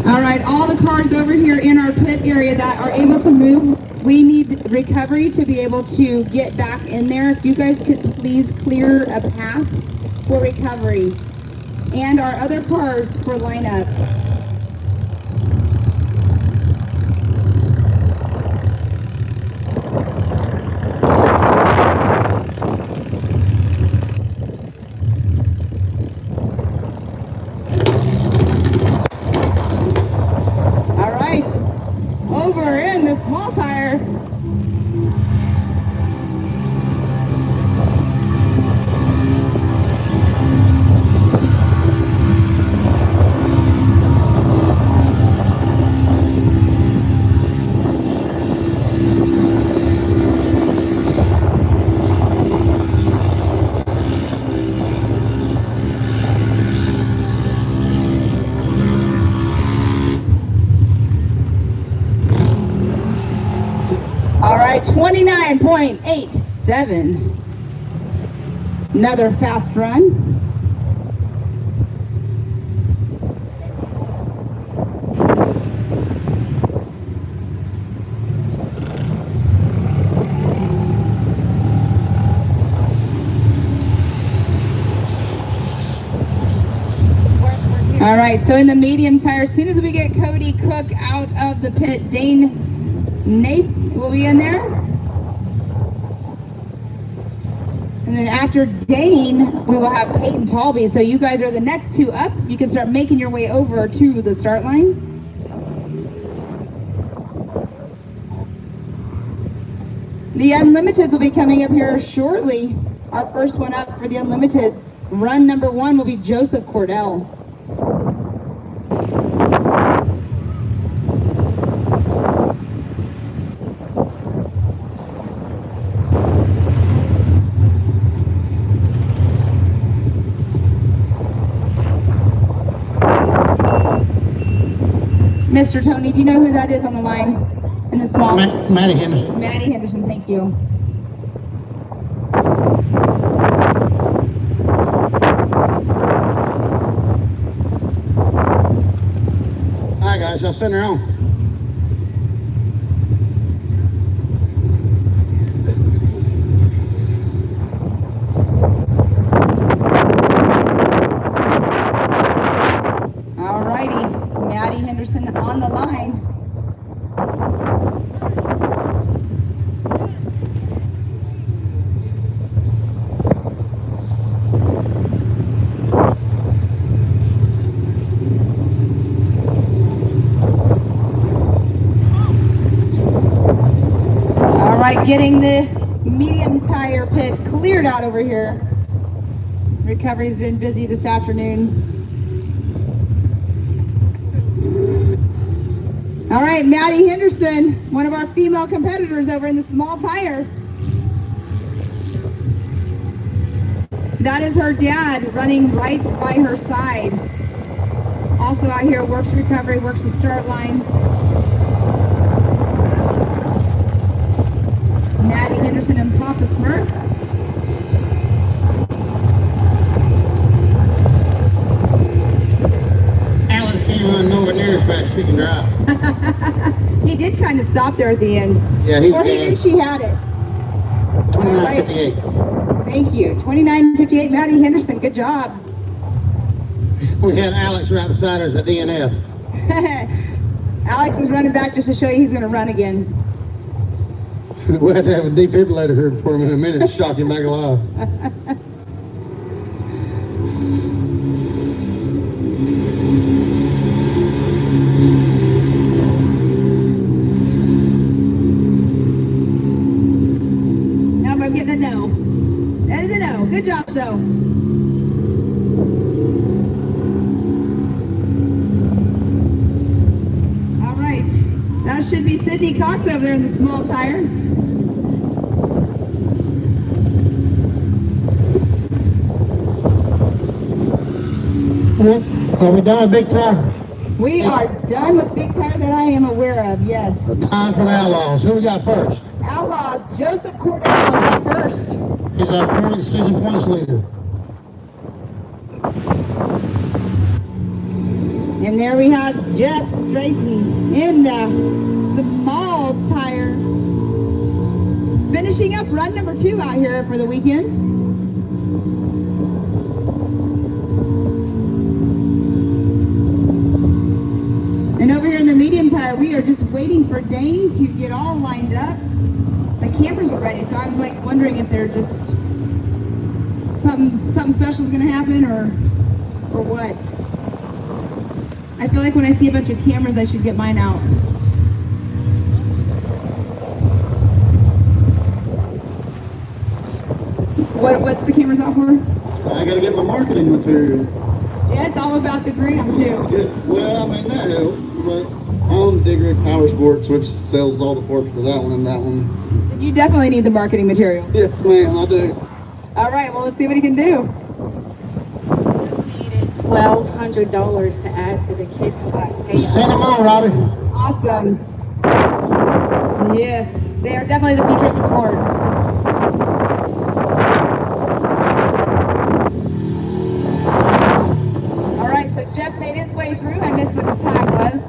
All right, all the cars over here in our pit area that are able to move, we need recovery to be able to get back in there. If you guys could please clear a path for recovery and our other cars for lineup. Over in the small tire. All right, 29.87. Another fast run. All right, so in the medium tire, as soon as we get Cody Cook out of the pit, Dane Nath will be in there. And then after Dane, we will have Peyton Talby. So you guys are the next two up. You can start making your way over to the start line. The Unlimiteds will be coming up here shortly. Our first one up for the Unlimited run number 1 will be Joseph Cordell. Mr. Tony, do you know who that is on the line in the small? Maddie Henderson. Maddie Henderson, thank you. Hi guys, y'all sitting around. Alrighty, Maddie Henderson on the line. All right, getting the medium tire pit cleared out over here. Recovery's been busy this afternoon. All right, Maddie Henderson, one of our female competitors over in the small tire. That is her dad running right by her side. Also out here, works recovery, works the start line. Maddie Henderson and Papa Smurf. Alex can't run nowhere near as fast as she can drive. He did kind of stop there at the end. Yeah, he's Or he knew she had it. 29.58. Thank you. 29.58, Maddie Henderson, good job. We had Alex right beside us at DNF. Alex is running back just to show you he's going to run again. We'll have to have a defibrillator here for him in a minute to shock him back alive. Now I'm getting a no. That is a no. Good job, though. All right. That should be Sydney Cox over there in the small tire. Are we done with big tire? We are done with big tire that I am aware of, yes. Time for the Outlaws. Who we got first? Outlaws, Joseph Cordell is up first. He's our season points leader. And there we have Jeff Strayton in the small tire. Finishing up run number 2 out here for the weekend. And over here in the medium tire, we are just waiting for Dane to get all lined up. The campers are ready, so I'm like wondering if they're just something special is gonna happen or what. I feel like when I see a bunch of cameras, I should get mine out. What's the cameras out for? I gotta get my marketing material. Yeah, it's all about the gram too. Well, I mean, that helps, but I own Digger Power Sports, which sells all the parts for that one and that one. You definitely need the marketing material. Yes, ma'am, I do. All right, well, let's see what he can do. $1,200 to add to the kids' class pay. Send him on, Robbie. Awesome. Yes, they are definitely the future of the sport. All right, so Jeff made his way through. I missed what his time was.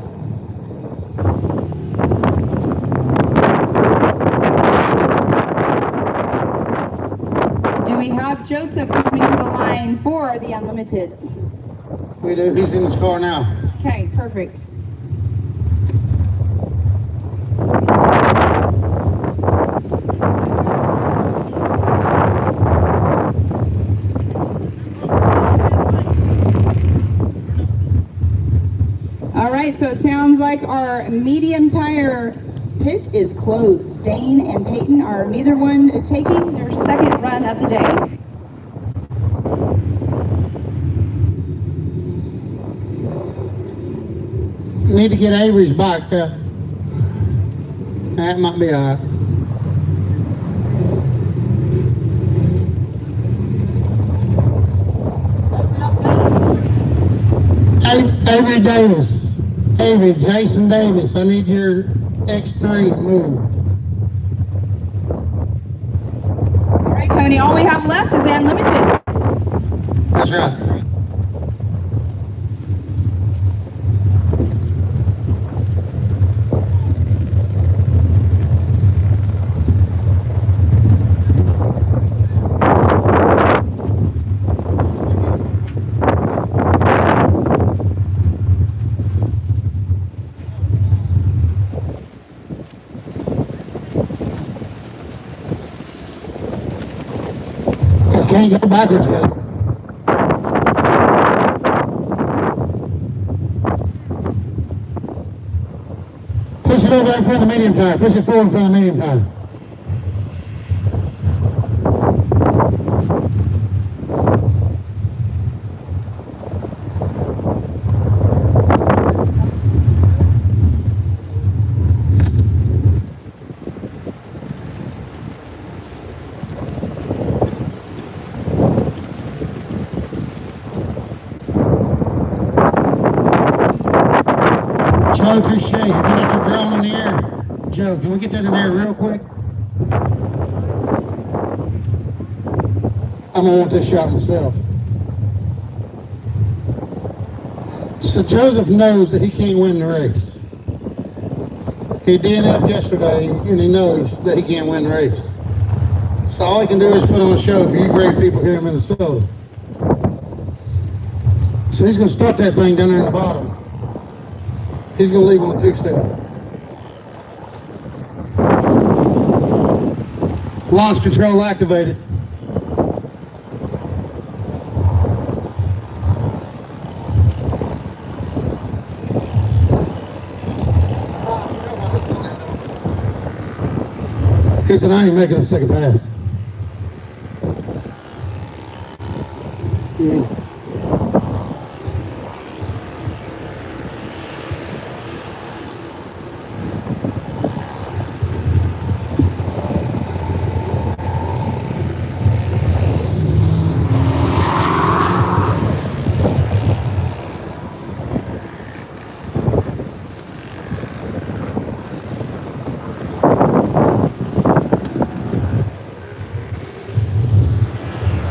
Do we have Joseph coming to the line for the Unlimiteds? We do. He's in his car now. Okay, perfect. All right, so it sounds like our medium tire pit is closed. Dane and Peyton are neither one taking their second run of the day. Need to get Avery's bike. That might be all right. Avery Davis. Avery, Jason Davis, I need your X3 moved. All right, Tony, all we have left is the Unlimited. That's right. Can't go backwards yet. Push it over in front of the medium tire. Push it forward in front of the medium tire. Joe Touche, have you got your drone in the air? Joe, can we get that in there real quick? I'm gonna want this shot myself. So Joseph knows that he can't win the race. He did up yesterday and he knows that he can't win the race. So all he can do is put on a show for you great people here in Minnesota. So he's gonna start that thing down there in the bottom. He's going to leave on a two-step. Launch control activated. He said, I ain't making a second pass.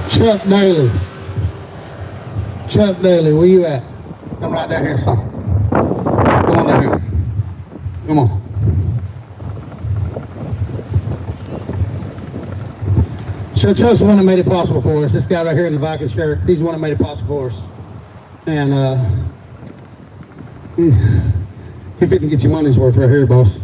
Chuck Daly. Chuck Daly, where you at? Come right down here, son. Come on down here. Come on. So Chuck's the one that made it possible for us. This guy right here in the Viking shirt, he's the one that made it possible for us. And if you can get your money's worth right here, boss.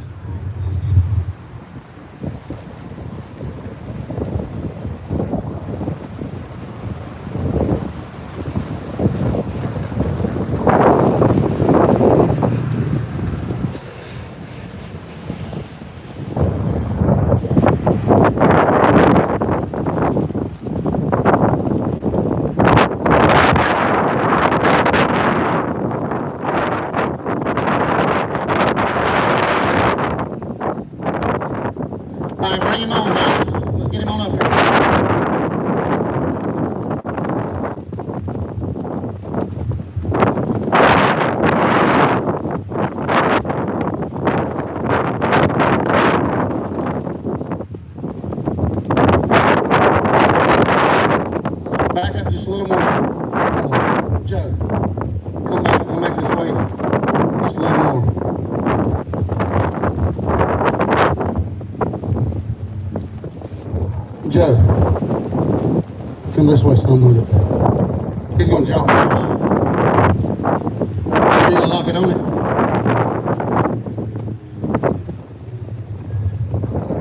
All right, bring him on, guys. Let's get him on up here. Back up just a little more. Joe, come back this way. Just a little more. Joe, come this way, son. He's gonna jump. You gonna lock it on it?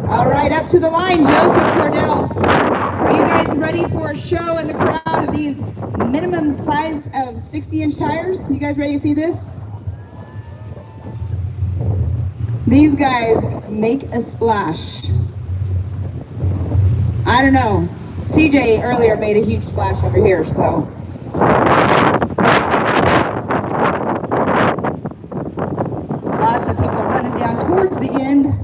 All right, up to the line, Joseph Cordell. Are you guys ready for a show in the crowd of these minimum size of 60-inch tires? You guys ready to see this? These guys make a splash. I don't know. CJ earlier made a huge splash over here, so. Lots of people running down towards the end.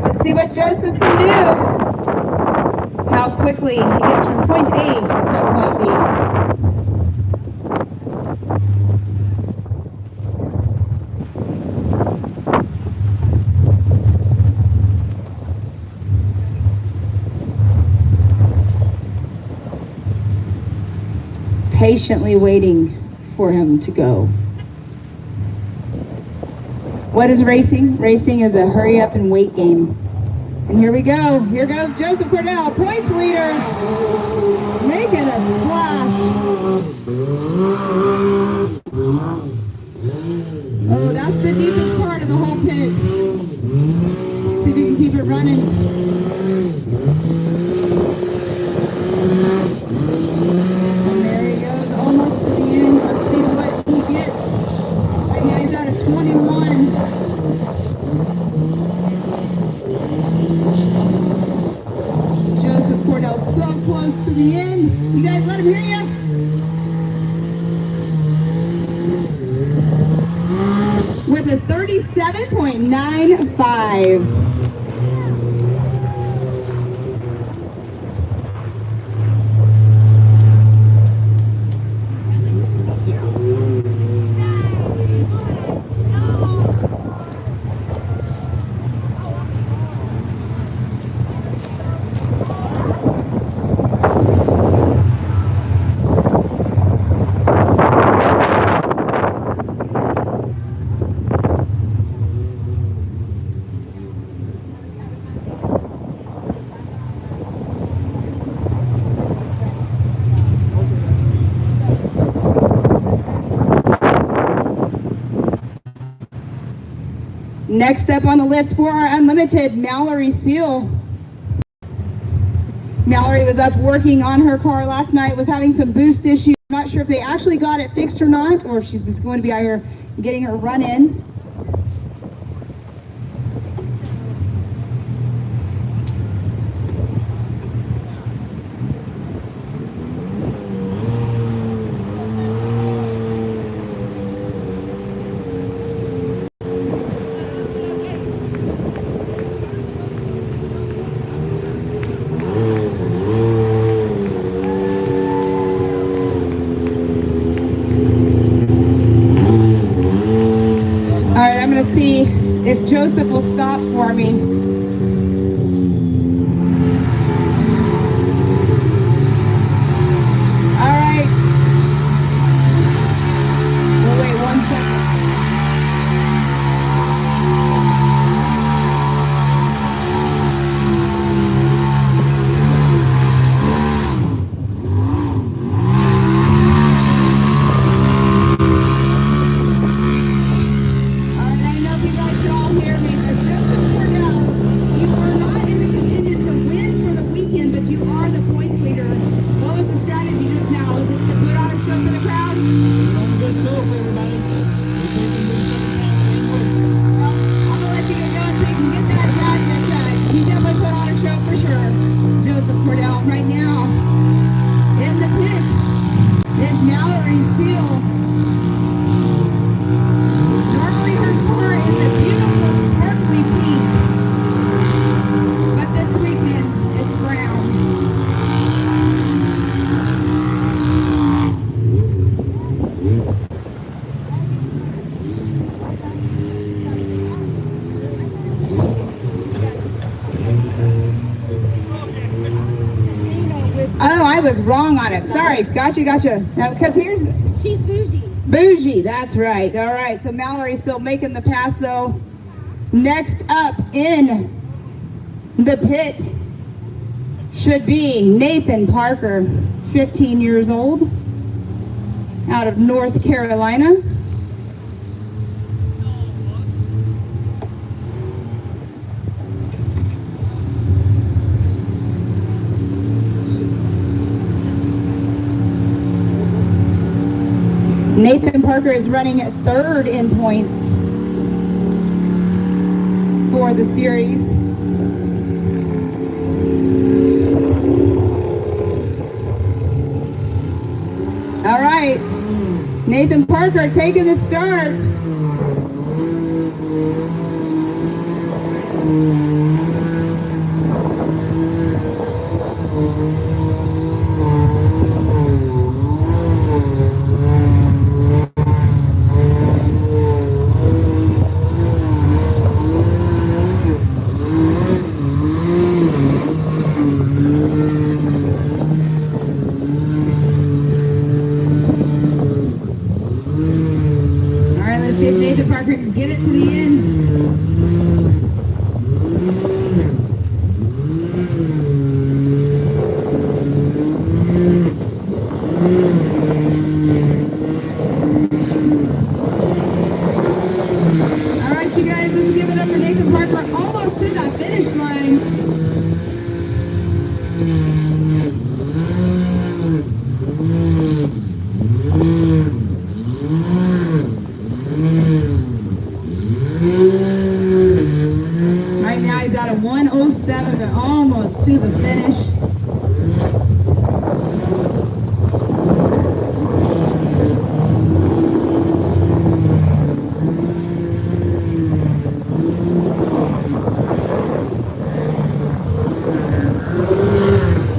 Let's see what Joseph can do. How quickly he gets from point A to point B. Patiently waiting for him to go. What is racing? Racing is a hurry up and wait game. And here we go. Here goes Joseph Cordell, points leader, making a splash. Oh, that's the deepest part of the whole pit. See if you can keep it running. And there he goes, almost to the end. Let's see what he gets. Right now he's at a 21. Joseph Cordell so close to the end. You guys let him hear you? With a 37.95. Next up on the list for our unlimited, Mallory Seal. Mallory was up working on her car last night, was having some boost issues. I'm not sure if they actually got it fixed or not, or if she's just going to be out here getting her run in. See if Joseph will stop for me. All right. We'll wait 1 second. Oh, I was wrong on it. Sorry. Gotcha. Now, because She's bougie. Bougie, that's right. All right, so Mallory's still making the pass though. Next up in the pit should be Nathan Parker, 15 years old, out of North Carolina. Nathan Parker is running at third in points for the series. All right, Nathan Parker taking the start. See if Nathan Parker can get it to the end. All right, you guys, let's give it up for Nathan Parker, almost to the finish line. Right now he's at a 1:07, but almost to the finish.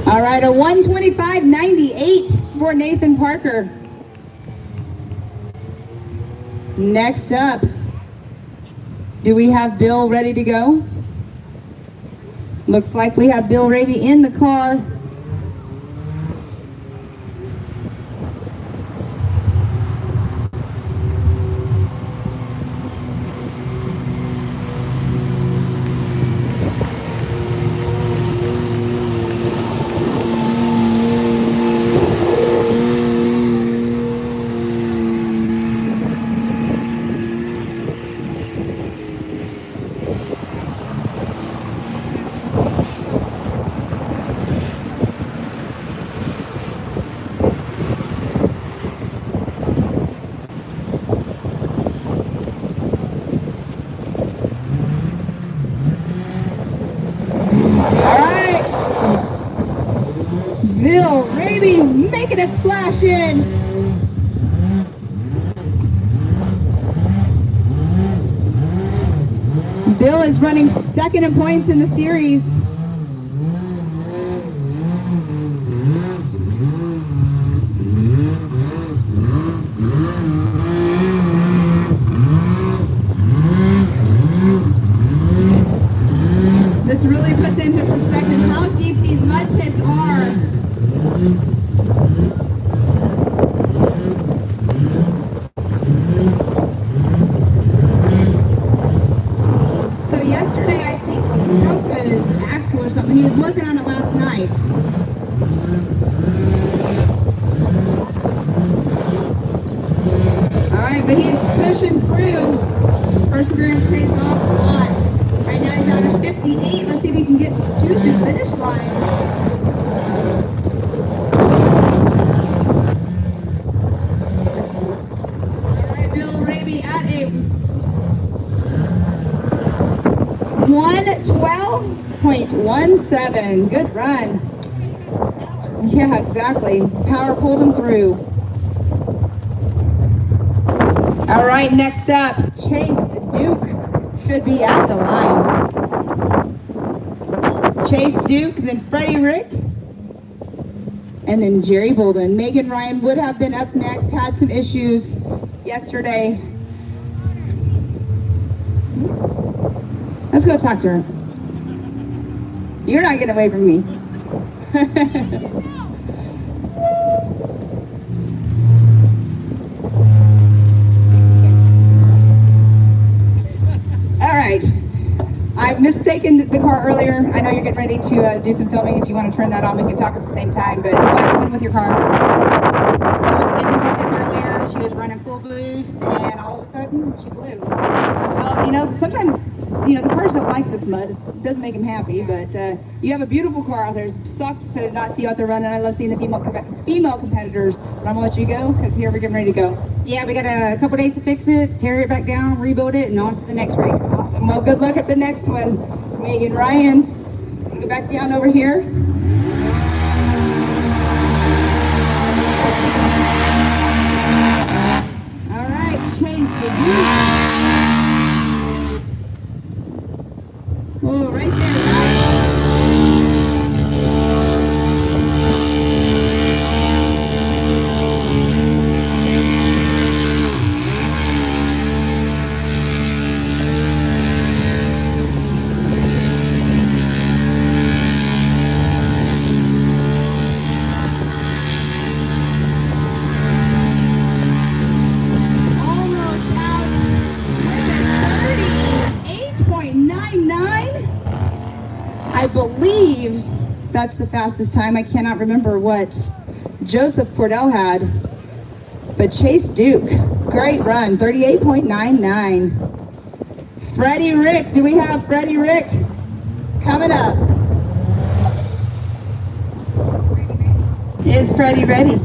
All right, a 1:25.98 for Nathan Parker. Next up, do we have Bill ready to go? Looks like we have Bill Ravy in the car. Bill Raby making a splash in. Bill is running second in points in the series. This really puts into perspective how deep these mud pits are. So yesterday, I think he broke an axle or something. He was working on it last night. All right, but he's pushing through. Perseverance pays off a lot. Right now he's out at 58. Let's see if he can get to the finish line. All right, Bill Raby at a 1:12.17. Good run. Yeah, exactly. Power pulled him through. All right, next up, Chase Duke should be at the line. Chase Duke, then Freddie Rick, and then Jerry Bolden. Megan Ryan would have been up next, had some issues yesterday. Let's go talk to her. You're not getting away from me. All right. I've mistaken the car earlier. I know you're getting ready to do some filming. If you want to turn that on, we can talk at the same time. But what happened with your car? Earlier, she was running full boost, and all of a sudden, she blew. You know, sometimes, you know, the cars don't like this mud. It doesn't make them happy, but you have a beautiful car out there. It sucks to not see you out there running. I love seeing the female competitors. But I'm going to let you go, because here we're getting ready to go. Yeah, we got a couple days to fix it, tear it back down, rebuild it, and on to the next race. Awesome. Well, good luck at the next one. Megan Ryan, go back down over here. All right, Chase. Oh, right there. Almost out with a 38.99. I believe that's the fastest time. I cannot remember what Joseph Cordell had. But Chase Duke, great run, 38.99. Freddie Rick, do we have Freddie Rick coming up? Is Freddie ready?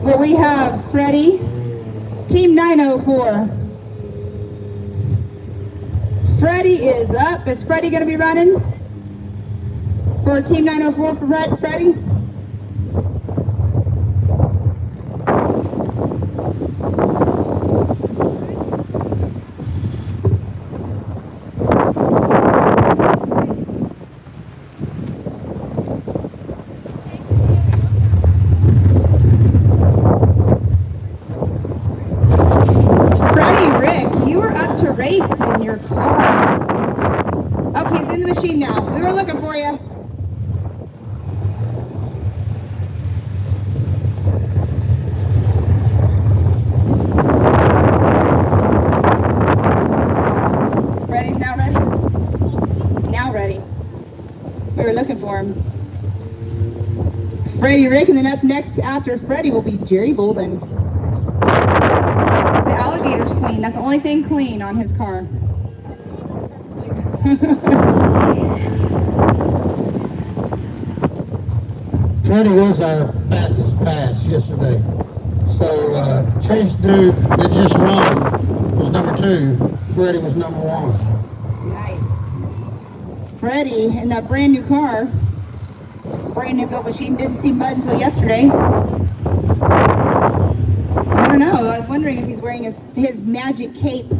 Well, we have Freddie, Team 904. Freddie is up. Is Freddie going to be running for Team 904 for Freddie? Freddie Rick, you are up to race in your car. looking for him. Freddie Rick, and then up next after Freddie will be Jerry Bolden. The alligator's clean. That's the only thing clean on his car. Freddie was our fastest pass yesterday. So Chase Duke that just run was number 2. Freddie was number 1. Nice. Freddie in that brand new car, brand new built machine, didn't see mud until yesterday. I don't know. I was wondering if he's wearing his magic cape.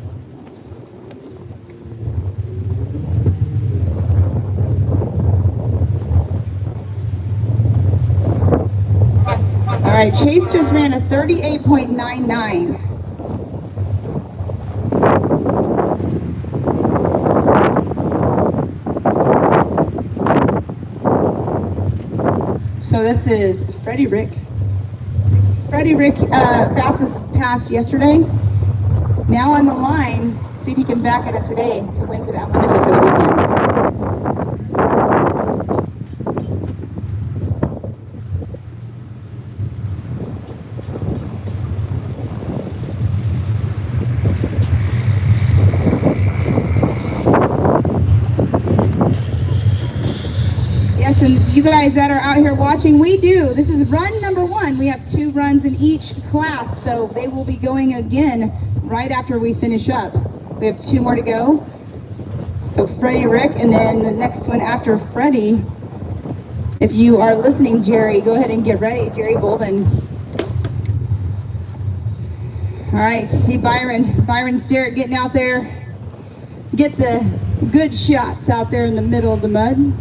All right, Chase just ran a 38.99. So this is Freddie Rick. Freddie Rick fastest pass yesterday. Now on the line, see if he can back it up today to win for that Unlimited for the weekend. Yes, and you guys that are out here watching, this is run number 1. We have 2 runs in each class, so they will be going again right after we finish up. We have 2 more to go. So Freddie Rick, and then the next one after Freddie, if you are listening, Jerry, go ahead and get ready. Jerry Bolden. All right, see Byron Sterrett getting out there. Get the good shots out there in the middle of the mud.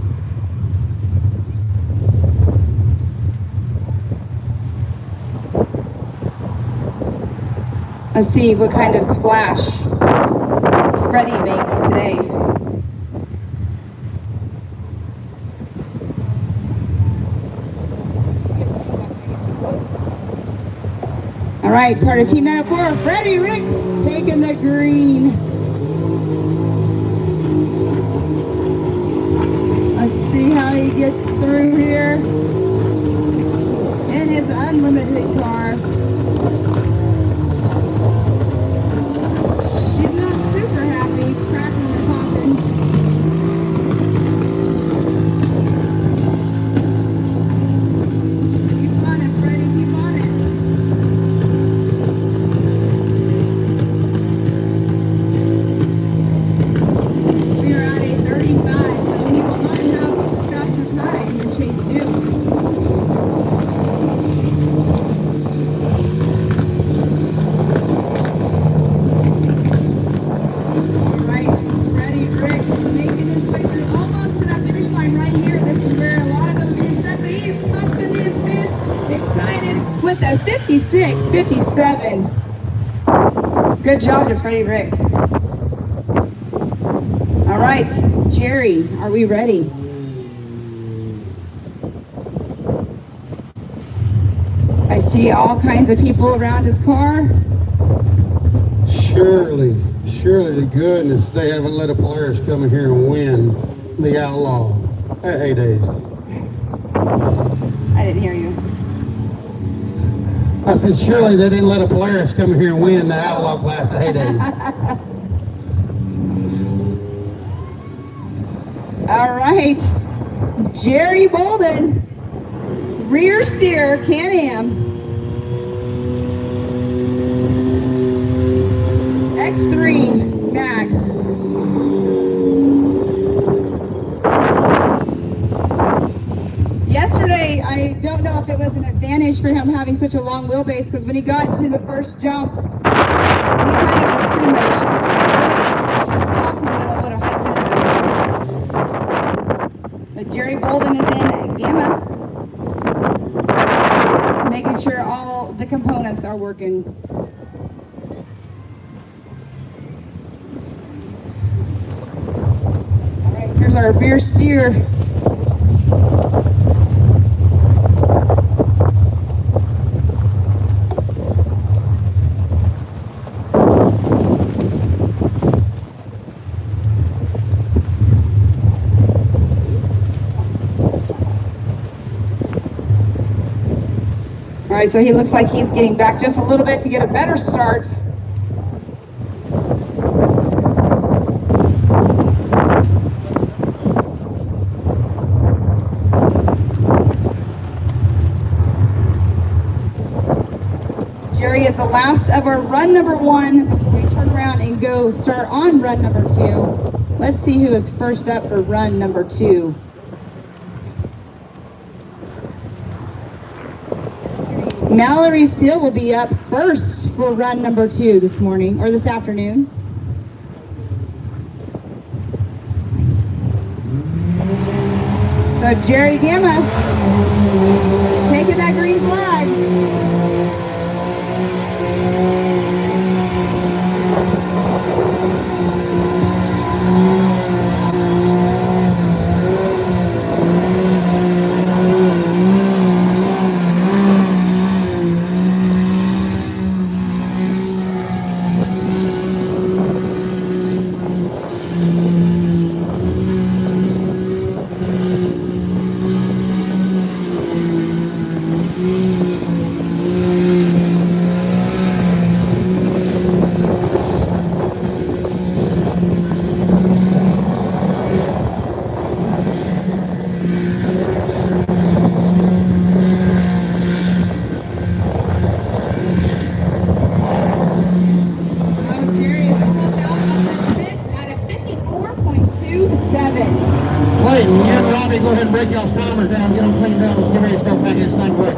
Let's see what kind of splash Freddie makes today. All right, part of team number 4, Freddie Rick taking the green. Let's see how he gets through here in his Unlimited car. She's not super happy, cracking and popping. Keep on it, Freddie, keep on it. We are at a 35, so he will not have faster time than Chase Duke. With a 56, 57. Good job to Freddie Rick. All right, Jerry, are we ready? I see all kinds of people around his car. Surely to goodness, they haven't let a Polaris come in here and win the Outlaw at Haydays. I didn't hear you. I said, surely they didn't let a Polaris come in here and win the Outlaw class at Haydays. All right, Jerry Bolden, rear steer, Can-Am. X3 Max. Yesterday, I don't know if it was an advantage for him having such a long wheelbase, because when he got to the first jump, he kind of was pretty much talked a little high center. But Jerry Bolden is in Gamma, making sure all the components are working. All right, here's our rear steer. right, so he looks like he's getting back just a little bit to get a better start. Jerry is the last of our run number 1 before we turn around and go start on run number 2. Let's see who is first up for run number 2. Mallory Seal will be up first for run number 2 this morning, or this afternoon. So Jerry Gamma taking that green flag. Clayton, you and Robbie, go ahead and break y'all's timers down, get them cleaned up, let's get ready to start back in the same way.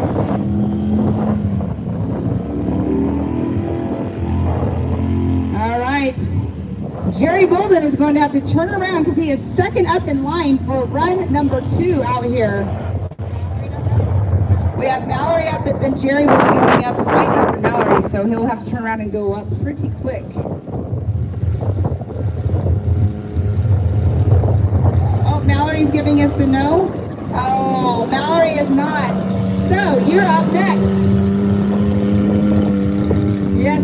All right. Jerry Bolden is going to have to turn around because he is second up in line for run number 2 out here. We have Mallory up, but then Jerry will be going up right after Mallory, so he'll have to turn around and go up pretty quick. Oh, Mallory's giving us the no. Oh, Mallory is not. So, you're up next. Yes.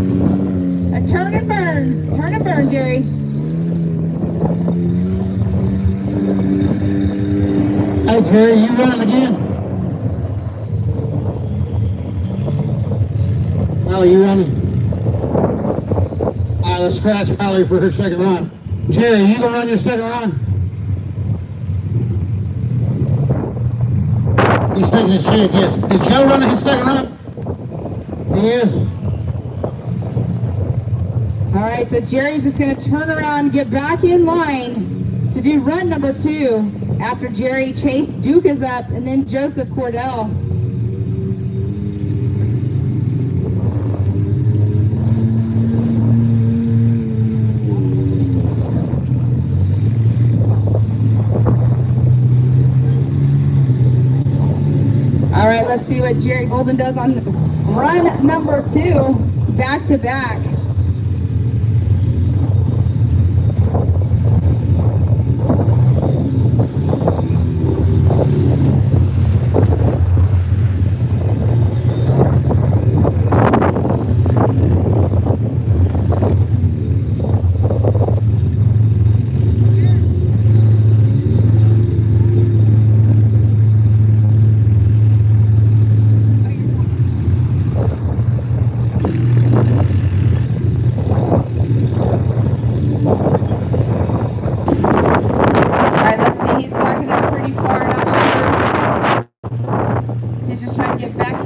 A turn and burn. Turn and burn, Jerry. Hey, Jerry, you running again? Mallory, you running? All right, let's scratch Mallory for her second run. Jerry, you gonna run your second run? He's taking his shit, yes. Is Joe running his second run? He is. All right, so Jerry's just going to turn around and get back in line to do run number 2 after Jerry Chase Duke is up and then Joseph Cordell. All right, let's see what Jerry Bolden does on run number 2, back to back.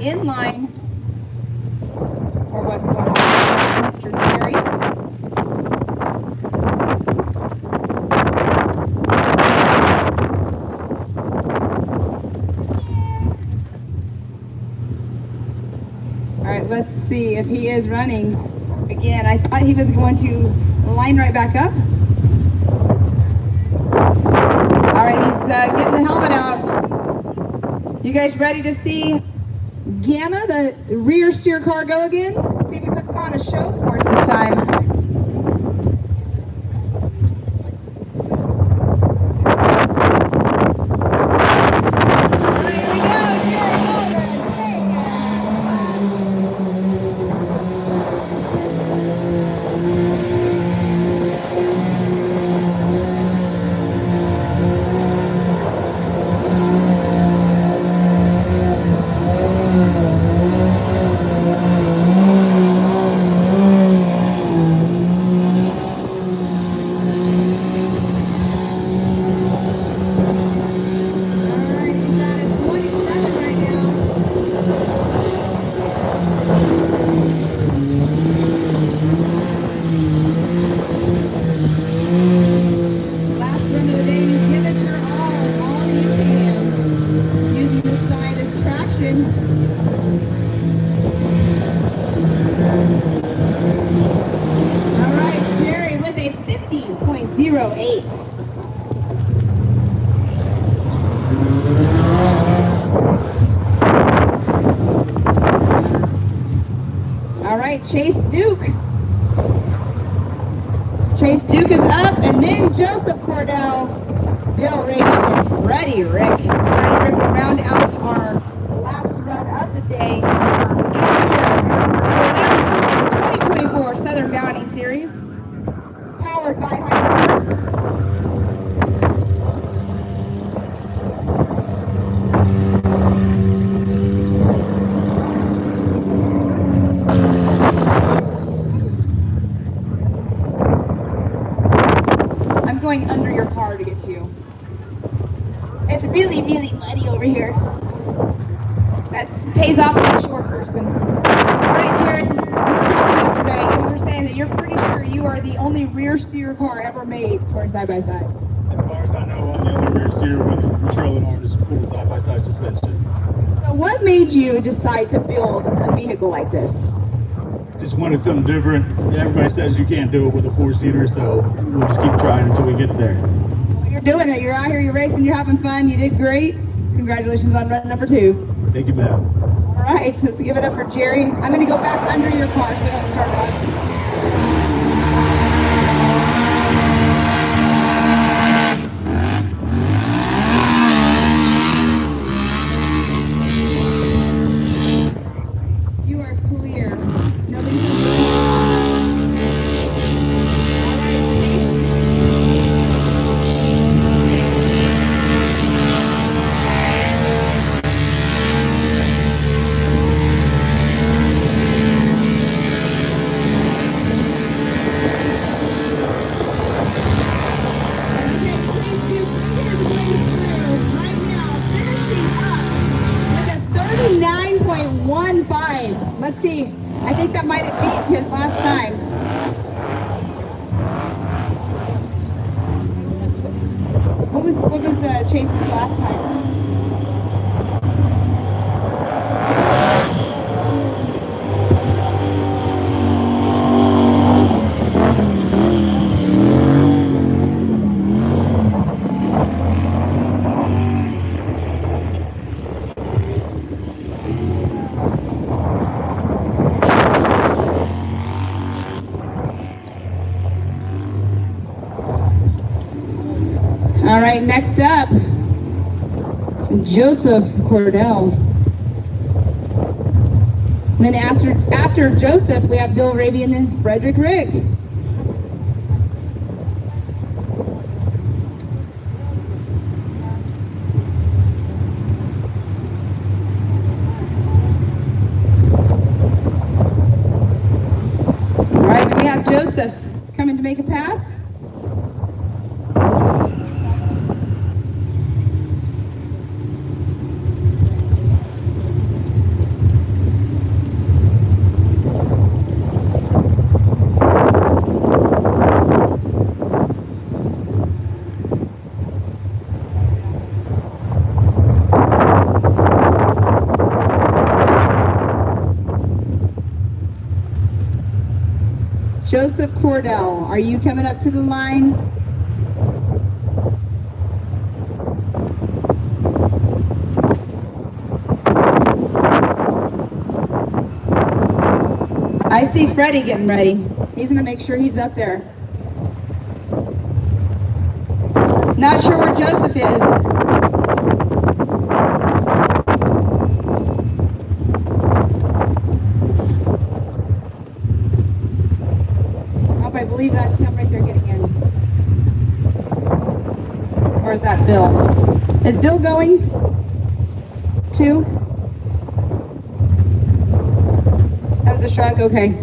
In line for what's going on with Mr. Jerry. All right, let's see if he is running. Again, I thought he was going to line right back up. All right, he's getting the helmet out. You guys ready to see Gamma, the rear steer car, go again? See if he puts on a show for us this time. Here we go, Jerry Bolden. 8. All right, Chase Duke. Chase Duke is up, and then Joseph Cordell, Bill Reagan, and Freddie Rick. Freddie Rick will round out our last run of the day. The 2024 Southern Bounty Series, powered by Heineken. Going under your car to get to you. It's really, really muddy over here. That pays off to a short person. All right, Jared, you were talking yesterday, you were saying that you're pretty sure you are the only rear steer car ever made for a side-by-side. As far as I know, I'm the only rear steer with trailing arms full side-by-side suspension. So what made you decide to build a vehicle like this? Just wanted something different. Everybody says you can't do it with a four-seater, so we'll just keep trying until we get there. Well, you're doing it. You're out here, you're racing, you're having fun. You did great. Congratulations on run number 2. Thank you, ma'am. All right, let's give it up for Jerry. I'm going to go back under your car so you don't start up. You are clear. Nobody's Let's see. I think that might have beat his last time. What was Chase's last time? All right, next up, Joseph Cordell. And then after Joseph, we have Bill Raby and then Frederick Rick. All right, we have Joseph coming to make a pass. Joseph Cordell, are you coming up to the line? I see Freddie getting ready. He's gonna make sure he's up there. Not sure where Joseph is. I believe that's him right there getting in. Or is that Bill? Is Bill going too? That was a shrug, okay.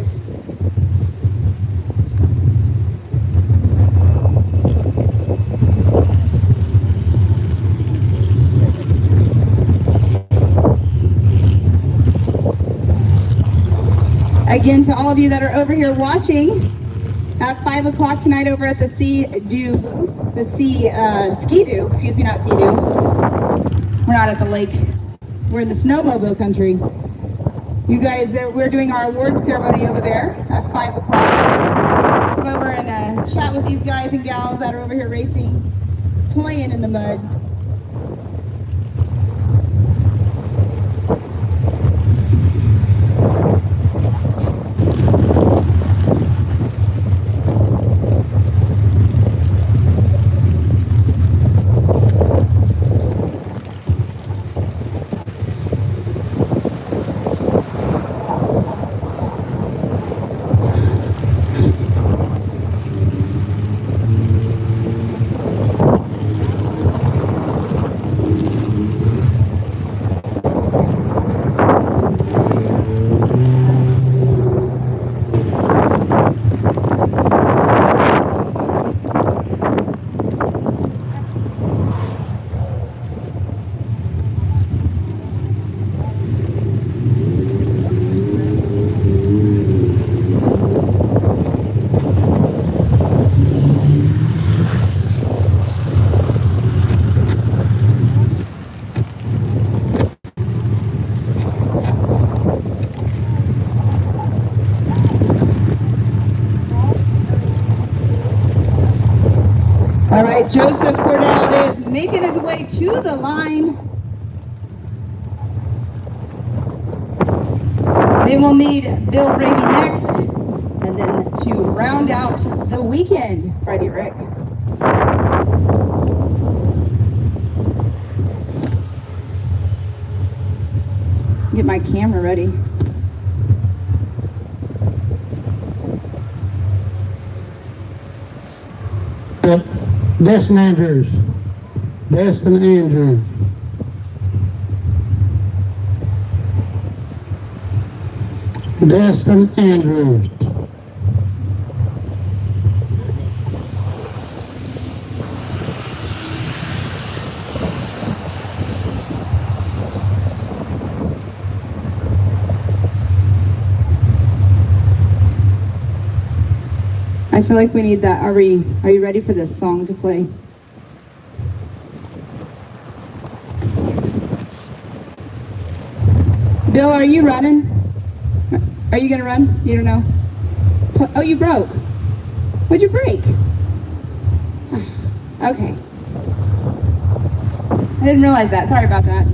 Again, to all of you that are over here watching, at 5 o'clock tonight over at the Ski-Doo booth, excuse me, not Sea-Doo. We're not at the lake. We're in the snowmobile country. You guys, we're doing our award ceremony over there at 5 o'clock. Come over and chat with these guys and gals that are over here racing, playing in the mud. All right, Joseph Cordell is making his way to the line. They will need Bill Brady next, and then to round out the weekend, Freddie Rick. Get my camera ready. Destin Andrews. Destin Andrews. Destin Andrews. I feel like we need that. Are you ready for this song to play? Bill, are you running? Are you gonna run? You don't know? Oh, you broke. What'd you break? Okay. I didn't realize that. Sorry about that.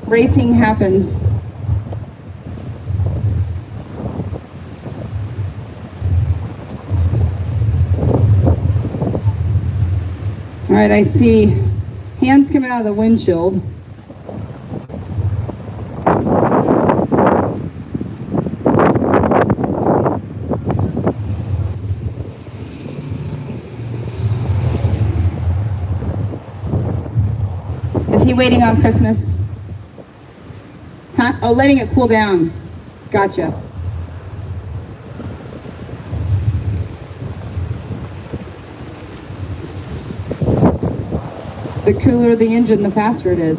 Racing happens. All right, I see hands coming out of the windshield. Is he waiting on Christmas? Huh? Oh, letting it cool down. Gotcha. The cooler the engine, the faster it is.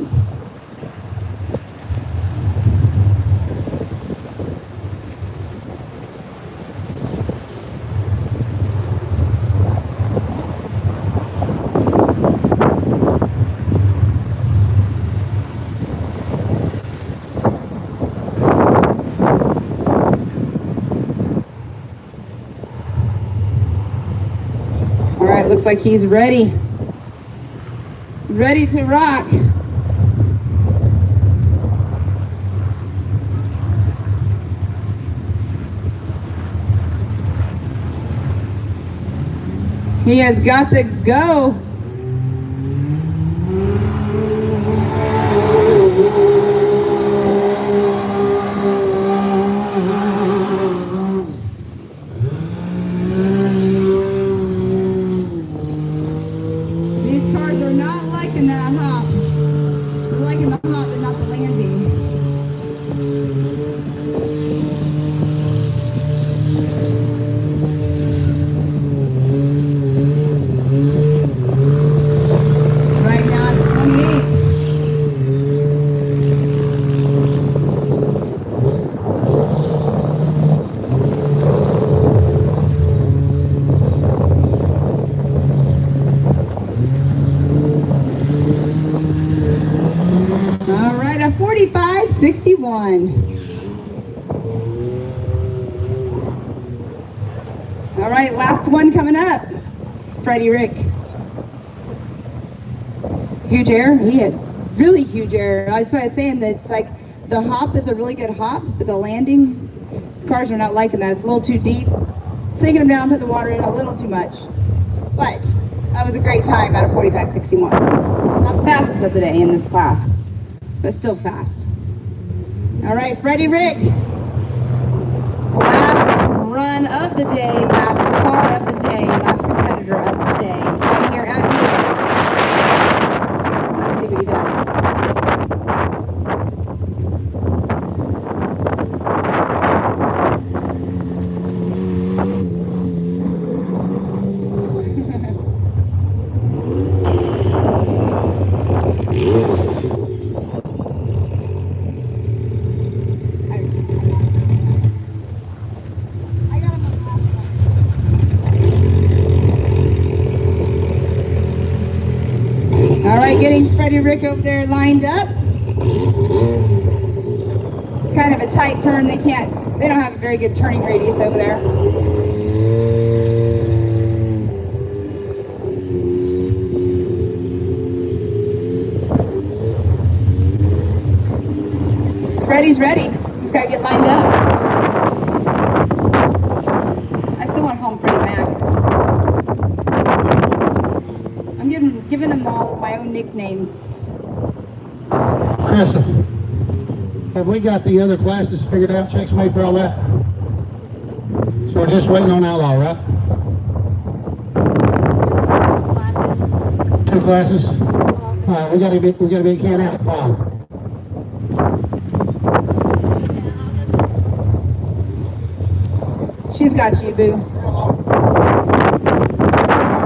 All right, looks like he's ready. Ready to rock. He has got the go. These cars are not liking that hop. They're liking the hop, but not the landing. All right, last one coming up. Freddie Rick. Huge air. He had really huge air. That's why I was saying that it's like the hop is a really good hop, but the landing, cars are not liking that. It's a little too deep. Sinking them down, put the water in a little too much. But that was a great time out of 45.61. Not the fastest of the day in this class, but still fast. All right, Freddie Rick. Last run of the day, last car of the day, last competitor of the day. Right here at Haydays. Let's see what he does. All right, getting Freddie Rick over there lined up. It's kind of a tight turn. They don't have a very good turning radius over there. Freddie's ready. Just gotta get lined up. I still want to call him Freddie Mac. I'm giving them all my own nicknames. Chris, have we got the other classes figured out, checks made for all that? So we're just waiting on Outlaw, right? 2 classes? All right, we gotta be can out at 5. She's got you, boo. All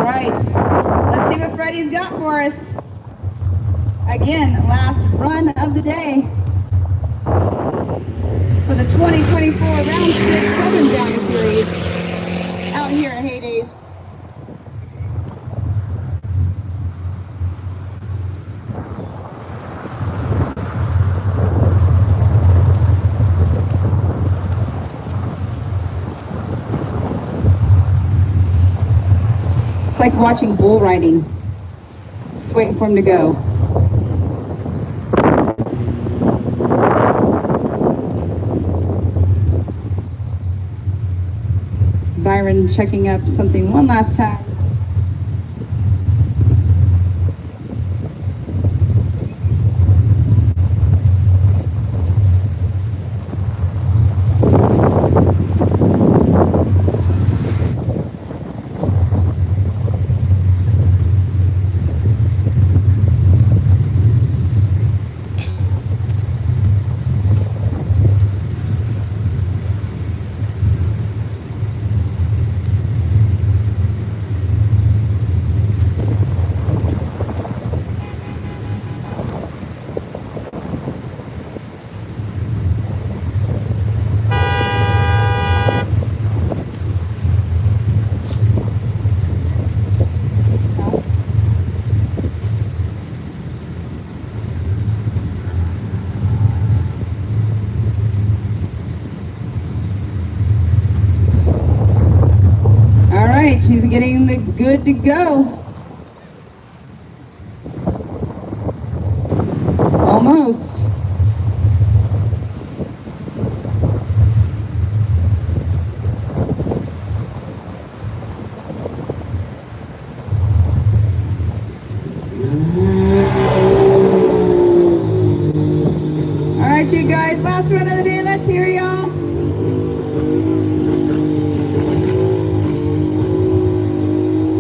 right, let's see what Freddie's got for us. Again, last run of the day for the 2024 Round 6 Southern Valley Series out here at Haydays. It's like watching bull riding. Just waiting for him to go. Byron checking up something one last time. She's getting the good to go. Almost. All right, you guys, last run of the day. Let's hear y'all.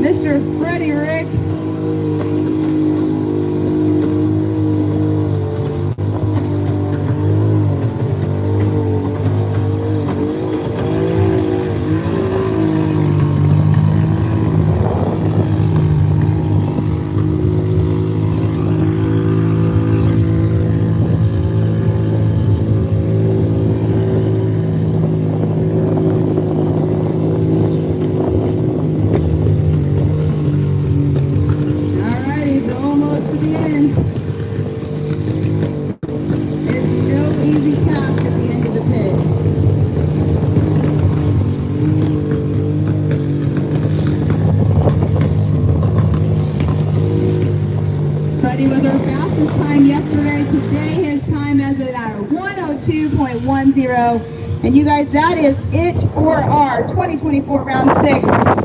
Mr. Freddie Rick. time yesterday. Today his time is at 102.10. And you guys, that is it for our 2024 round 6